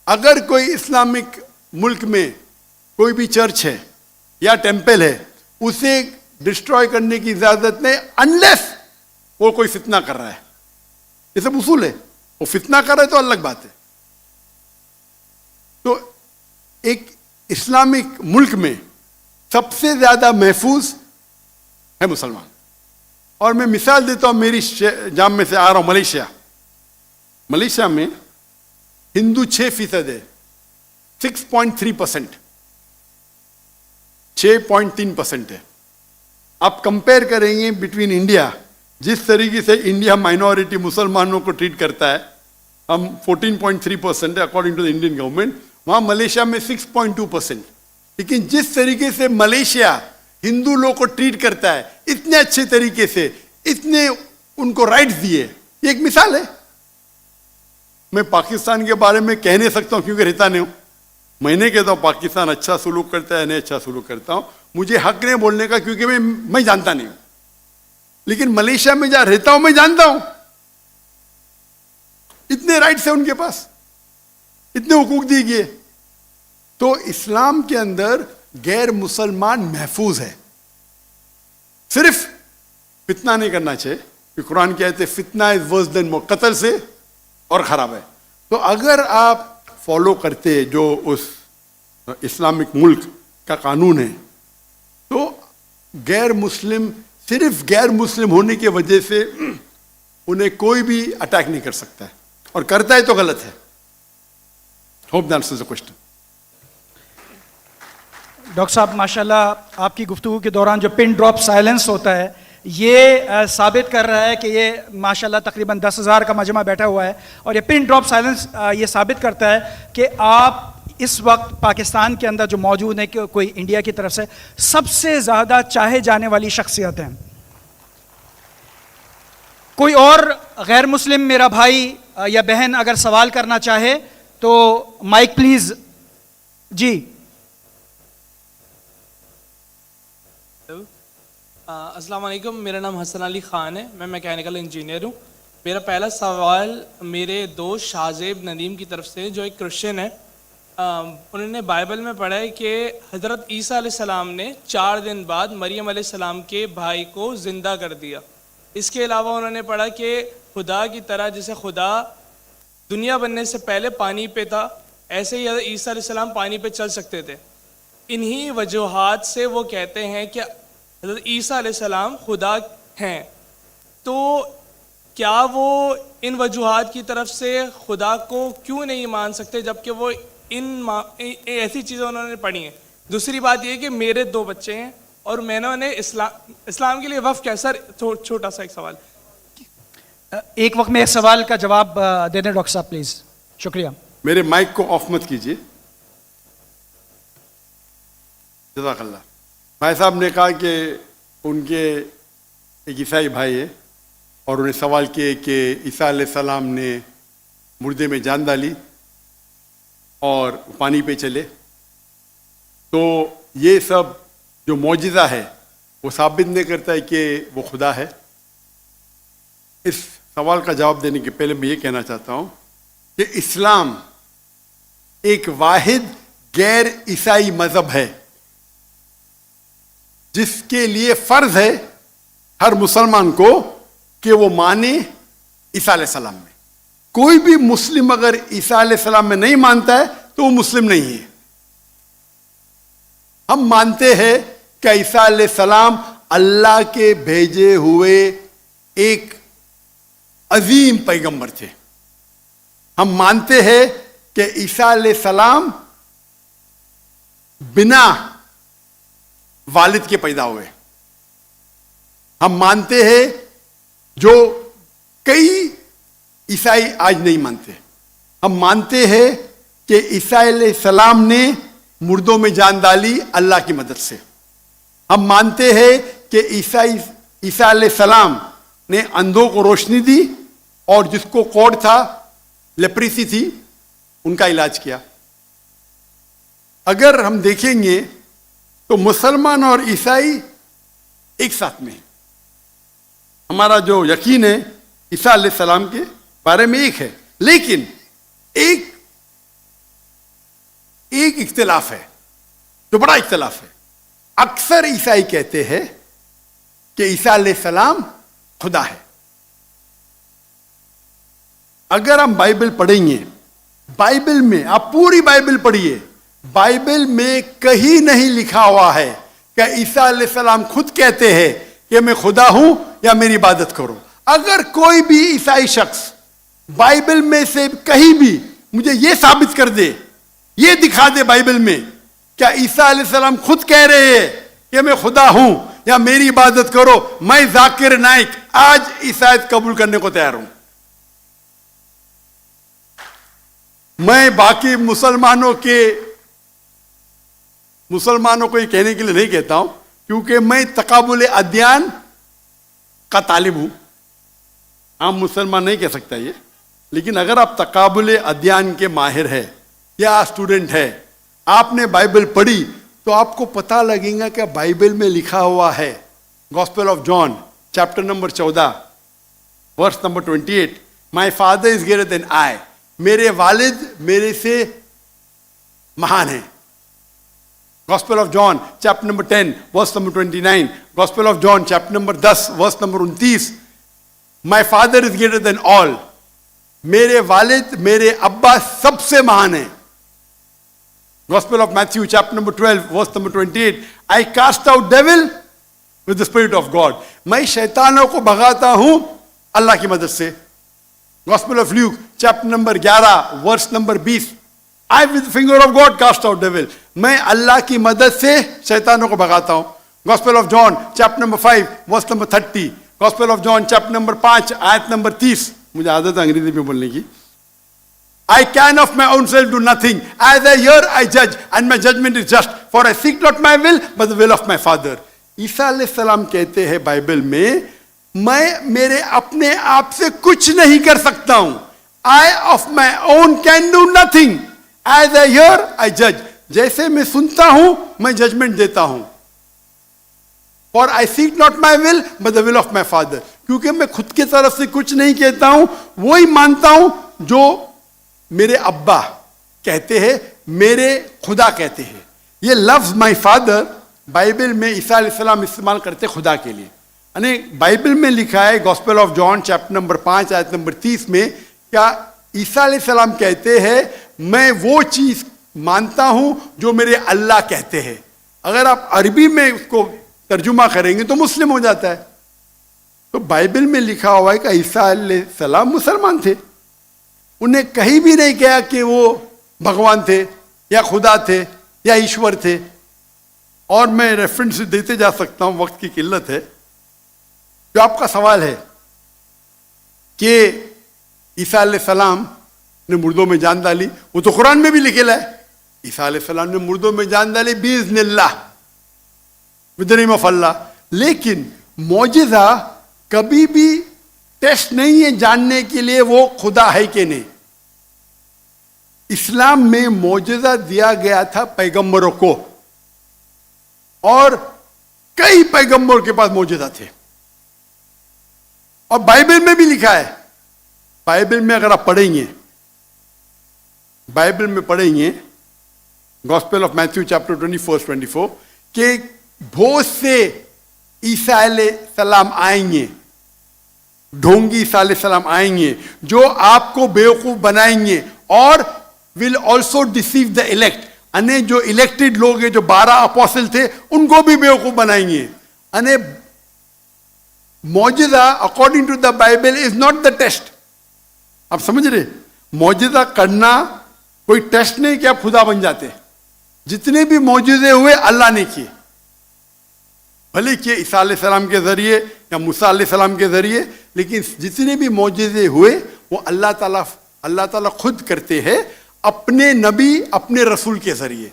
अगर कोई इस्लामिक मुल्क में कोई भी चर्च है या टेंपल है, उसे डिस्ट्रॉय करने की इजाजत नहीं, अनलेस वो कोई फितना कर रहा है। ये सब उसूल है। वो फितना कर रहा है तो अलग बात है। तो एक इस्लामिक मुल्क में सबसे ज्यादा महफूज है मुसलमान। और मैं मिसाल देता हूं, मेरी जाम में से आ रहा हूं मलेशिया में हिंदू 6% है, 6.3%, 6.3% है। आप कंपेयर करेंगे बिटवीन इंडिया, जिस तरीके से इंडिया माइनॉरिटी मुसलमानों को ट्रीट करता है, हम 14.3% है according to the Indian government, वहां मलेशिया में 6.2%। लेकिन जिस तरीके से मलेशिया हिंदू लोगों को ट्रीट करता है, इतने अच्छे तरीके से, इतने उनको राइट्स दिए, ये एक मिसाल है। मैं पाकिस्तान के बारे में कह नहीं सकता हूं क्योंकि रहता नहीं हूं। मैं नहीं कहता हूं पाकिस्तान अच्छा सुलूक करता है, नहीं अच्छा सुलूक करता हूं, मुझे हक नहीं बोलने का क्योंकि मैं जानता नहीं हूं। लेकिन मलेशिया में जहां रहता हूं मैं जानता हूं, इतने राइट्स है उनके पास, इतने हुकूक दिए गए। तो इस्लाम के अंदर गैर मुसलमान महफूज है। सिर्फ फितना नहीं करना चाहिए, कि कुरान कहते हैं फितना इज वर्स देन मौत, कत्ल से और खराब है। तो अगर आप फॉलो करते जो उस इस्लामिक मुल्क का कानून है, तो गैर मुस्लिम, सिर्फ गैर मुस्लिम होने की वजह से उन्हें कोई भी अटैक नहीं कर सकता है, और करता है तो गलत है। Hope that answers the question. Doctor साहब माशाल्लाह आपकी गुफ्तगू के दौरान जो पिन ड्रॉप साइलेंस होता है, ये साबित कर रहा है कि ये माशाल्लाह तकरीबन 10,000 का मजमा बैठा हुआ है, और ये पिन ड्रॉप साइलेंस ये साबित करता है कि आप इस वक्त पाकिस्तान के अंदर जो मौजूद है, कि कोई इंडिया की तरफ से सबसे ज़्यादा चाहे जाने वाली शख्सियत हैं। कोई और गैर मुस्लिम मेरा भाई या बहन अगर सवाल करना चाहे तो माइक प्लीज़। जी अस्सलाम वालेकुम, मेरा नाम हसन अली ख़ान है, मैं मैकेनिकल इंजीनियर हूँ। मेरा पहला सवाल मेरे दोस्त शाहजेब नदीम की तरफ से है, जो एक क्रिश्चियन है। उन्होंने बाइबल में पढ़ा है कि हज़रत ईसा अलैहिस्सलाम ने 4 दिन बाद मरियम अलैहिस्सलाम के भाई को ज़िंदा कर दिया। इसके अलावा उन्होंने पढ़ा कि खुदा की तरह जैसे खुदा दुनिया बनने से पहले पानी पे था, ऐसे ही हज़रत ईसा अलैहिस्सलाम पानी पे चल सकते थे। इन्हीं वजूहात से वो कहते हैं कि हज़रत ईसा अलैहिस्सलाम खुदा हैं। तो क्या वो इन वजूहात की तरफ से खुदा को क्यों नहीं मान सकते, जबकि वो ऐसी चीज़ें उन्होंने पढ़ी हैं। दूसरी बात यह कि मेरे 2 बच्चे हैं और मैंने उन्हें इस्लाम के लिए वफ़ कैसा, छोटा सा एक सवाल। एक वक्त में एक सवाल का जवाब दे दें डॉक्टर साहब प्लीज़। शुक्रिया। मेरे माइक को ऑफ मत कीजिए। जज़ाकल्लाह। भाई साहब ने कहा कि उनके एक ईसाई भाई है और उन्हें सवाल किए कि ईसा अलैहिस्सलाम ने मुर्दे में जान डाली और पानी पे चले, तो ये सब जो मौजिज़ा है वो साबित नहीं करता है कि वो खुदा है। इस सवाल का जवाब देने के पहले मैं ये कहना चाहता हूँ कि इस्लाम एक वाहिद गैर ईसाई मजहब है जिसके लिए फर्ज है हर मुसलमान को कि वो माने ईसा अलैहिस्सलाम में। कोई भी मुस्लिम अगर ईसा अलैहिस्सलाम में नहीं मानता है तो वो मुस्लिम नहीं है। हम मानते हैं कि ईसा अलैहिस्सलाम अल्लाह के भेजे हुए एक अजीम पैगंबर थे। हम मानते हैं कि ईसा अलैहिस्सलाम बिना वालिद के पैदा हुए। हम मानते हैं जो कई ईसाई आज नहीं मानते। हम मानते हैं कि ईसा अलैहिस्सलाम ने मुर्दों में जान डाली अल्लाह की मदद से। हम मानते हैं कि ईसा अलैहिस्सलाम ने अंधों को रोशनी दी और जिसको कोढ़ था, लेप्रेसी थी, उनका इलाज किया। अगर हम देखेंगे तो मुसलमान और ईसाई एक साथ में, हमारा जो यकीन है ईसा अलैहिस्सलाम के बारे में एक है, लेकिन एक इख्तिलाफ है जो बड़ा इख्तिलाफ है। अक्सर ईसाई कहते हैं कि ईसा अलैहिस्सलाम खुदा है। अगर हम बाइबल पढ़ेंगे, बाइबल में आप पूरी बाइबल पढ़िए, बाइबल में कहीं नहीं लिखा हुआ है कि ईसा अलैहिस्सलाम खुद कहते हैं कि मैं खुदा हूं या मेरी इबादत करो। अगर कोई भी ईसाई शख्स बाइबल में से कहीं भी मुझे यह साबित कर दे, ये दिखा दे बाइबल में क्या ईसा अलैहिस्सलाम खुद कह रहे हैं कि मैं खुदा हूं या मेरी इबादत करो, मैं जाकिर नाइक आज ईसाईयत कबूल करने को तैयार हूं। मैं बाकी मुसलमानों को ये कहने के लिए नहीं कहता हूं, क्योंकि मैं तकाबुल अदयान का तालिब हूं। आम मुसलमान नहीं कह सकता ये, लेकिन अगर आप तकाबुल अदयान के माहिर है या स्टूडेंट है, आपने बाइबल पढ़ी तो आपको पता लगेगा कि बाइबल में लिखा हुआ है, gospel of John chapter number 14 verse number 28, my father is greater than I, मेरे वालिद मेरे से महान है। Gospel of John chapter number 10 verse number 29, gospel of John chapter number 10 verse number 29, my father is greater than all, मेरे वालिद मेरे अब्बा सबसे महान है। Gospel of Matthew chapter number 12 verse number 28, I cast out devil with the spirit of God, मैं शैतानों को भगाता हूं अल्लाह की मदद से। Gospel of Luke chapter number 11 verse number 20, I with the finger of God cast out devil, मैं अल्लाह की मदद से शैतानों को भगाता हूं। Gospel of John chapter number 5 verse number 30, Gospel of John chapter number 5 आयत नंबर 30, मुझे आदत है अंग्रेजी में बोलने की। I can of my own self do nothing. As I hear, I judge, and my judgment is just. For I seek not my will, but the will of my Father. ईसा अलैहिस्सलाम कहते हैं बाइबल में, मैं मेरे अपने आप से कुछ नहीं कर सकता हूं। I of my own can do nothing. As I hear, I judge. जैसे मैं सुनता हूं, मैं जजमेंट देता हूं। For I seek not my will, but the will of my Father. क्योंकि मैं खुद की तरफ से कुछ नहीं कहता हूं, वही मानता हूं जो मेरे अब्बा कहते हैं, मेरे खुदा कहते हैं। ये लफ्ज माई फादर बाइबल में ईसा अलैहिस्सलाम इस्तेमाल करते खुदा के लिए। यानी बाइबल में लिखा है gospel of John chapter number 5 आयत नंबर 30 में, क्या ईसा अलैहिस्सलाम कहते हैं मैं वो चीज मानता हूं जो मेरे अल्लाह कहते हैं। अगर आप अरबी में उसको तर्जुमा करेंगे तो मुस्लिम हो जाता है। तो बाइबल में लिखा हुआ है कि ईसा अलैहिस्सलाम मुसलमान थे, उन्हें कहीं भी नहीं कहा कि वो भगवान थे या खुदा थे या ईश्वर थे। और मैं रेफरेंस देते जा सकता हूं, वक्त की किल्लत है। जो आपका सवाल है कि ईसा अलैहिस्सलाम ने मुर्दों में जान डाली, वो तो कुरान में भी लिखेला है, ईसा अलैहिस्सलाम ने मुर्दों में जान डाली बिइज़्निल्लाह, विद द नेम ऑफ अल्लाह। लेकिन मौजिज़ा कभी भी टेस्ट नहीं है जानने के लिए वो खुदा है कि नहीं। इस्लाम में मौजज़ा दिया गया था पैगंबरों को, और कई पैगंबर के पास मौजूदा थे। और बाइबल में भी लिखा है, बाइबल में अगर आप पढ़ेंगे, बाइबल में पढ़ेंगे गॉस्पेल ऑफ मैथ्यू चैप्टर 24 कि बहुत से ईसा अलैहिस्सलाम आएंगे, ढोंगी ईसा अलैहिस्सलाम आएंगे जो आपको बेवकूफ बनाएंगे और will also deceive the elect, अने जो इलेक्टेड लोग हैं, जो 12 अपोस्टल थे, उनको भी बेवकूफ बनाएंगे। अने मौजूदा according to the Bible is not the test. आप समझ रहे, मौजूदा करना कोई टेस्ट नहीं कि आप खुदा बन जाते। जितने भी मौजूदे हुए अल्लाह ने किए, भले कि ईसा अलैहिस्सलाम के जरिए या मूसा अलैहिस्सलाम के जरिए, लेकिन जितने भी मौजूदे हुए वो अल्लाह ताला खुद करते हैं अपने नबी, अपने रसूल के जरिए।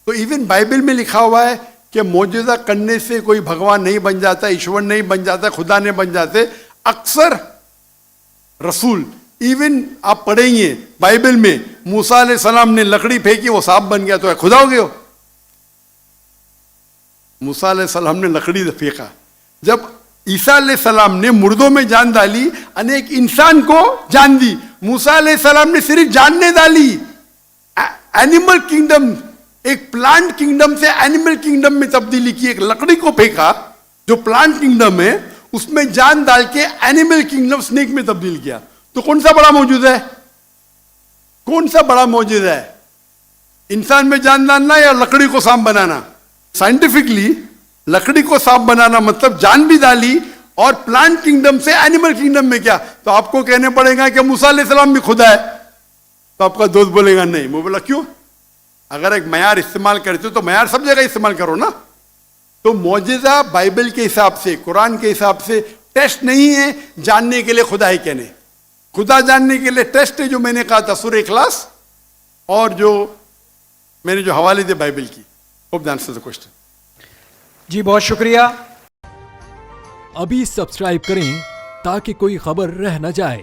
तो इवन बाइबल में लिखा हुआ है कि मौजूदा करने से कोई भगवान नहीं बन जाता, ईश्वर नहीं बन जाता, खुदा नहीं बन जाते। अक्सर रसूल, इवन आप पढ़ेंगे बाइबल में, मूसा अलैहिस्सलाम ने लकड़ी फेंकी, वो सांप बन गया, तो खुदा हो गया। मूसा अलैहिस्सलाम ने लकड़ी फेंका। जब ईसा अलैहिस्सलाम ने मुर्दों में जान डाली, अनेक इंसान को जान दी। मूसा अलैहिस्सलाम ने सिर्फ जानने डाली। एनिमल किंगडम, एक प्लांट किंगडम से एनिमल किंगडम में तब्दीली की। एक लकड़ी को फेंका जो प्लांट किंगडम है, उसमें जान डाल के एनिमल किंगडम स्नेक में तब्दील किया। तो कौन सा बड़ा मौजूद है? कौन सा बड़ा मौजूद है? इंसान में जान डालना या लकड़ी को सांप बनाना? साइंटिफिकली लकड़ी को सांप बनाना मतलब जान भी डाली, और प्लांट किंगडम से एनिमल किंगडम में क्या? तो आपको कहने पड़ेगा कि मूसा अलैहिस्सलाम भी खुदा है। तो आपका दोस्त बोलेगा नहीं। मैं बोला क्यों? अगर एक मयार इस्तेमाल करते हो तो मयार सब जगह इस्तेमाल करो ना। तो मौजूदा बाइबल के हिसाब से, कुरान के हिसाब से टेस्ट नहीं है जानने के लिए खुदा है कहने। खुदा जानने के लिए टेस्ट है जो मैंने कहा था सूरह इखलास, और जो मैंने जो हवाले दिए बाइबल की। Hope the answer the question. जी बहुत शुक्रिया। अभी सब्सक्राइब करें ताकि कोई खबर रह न जाए।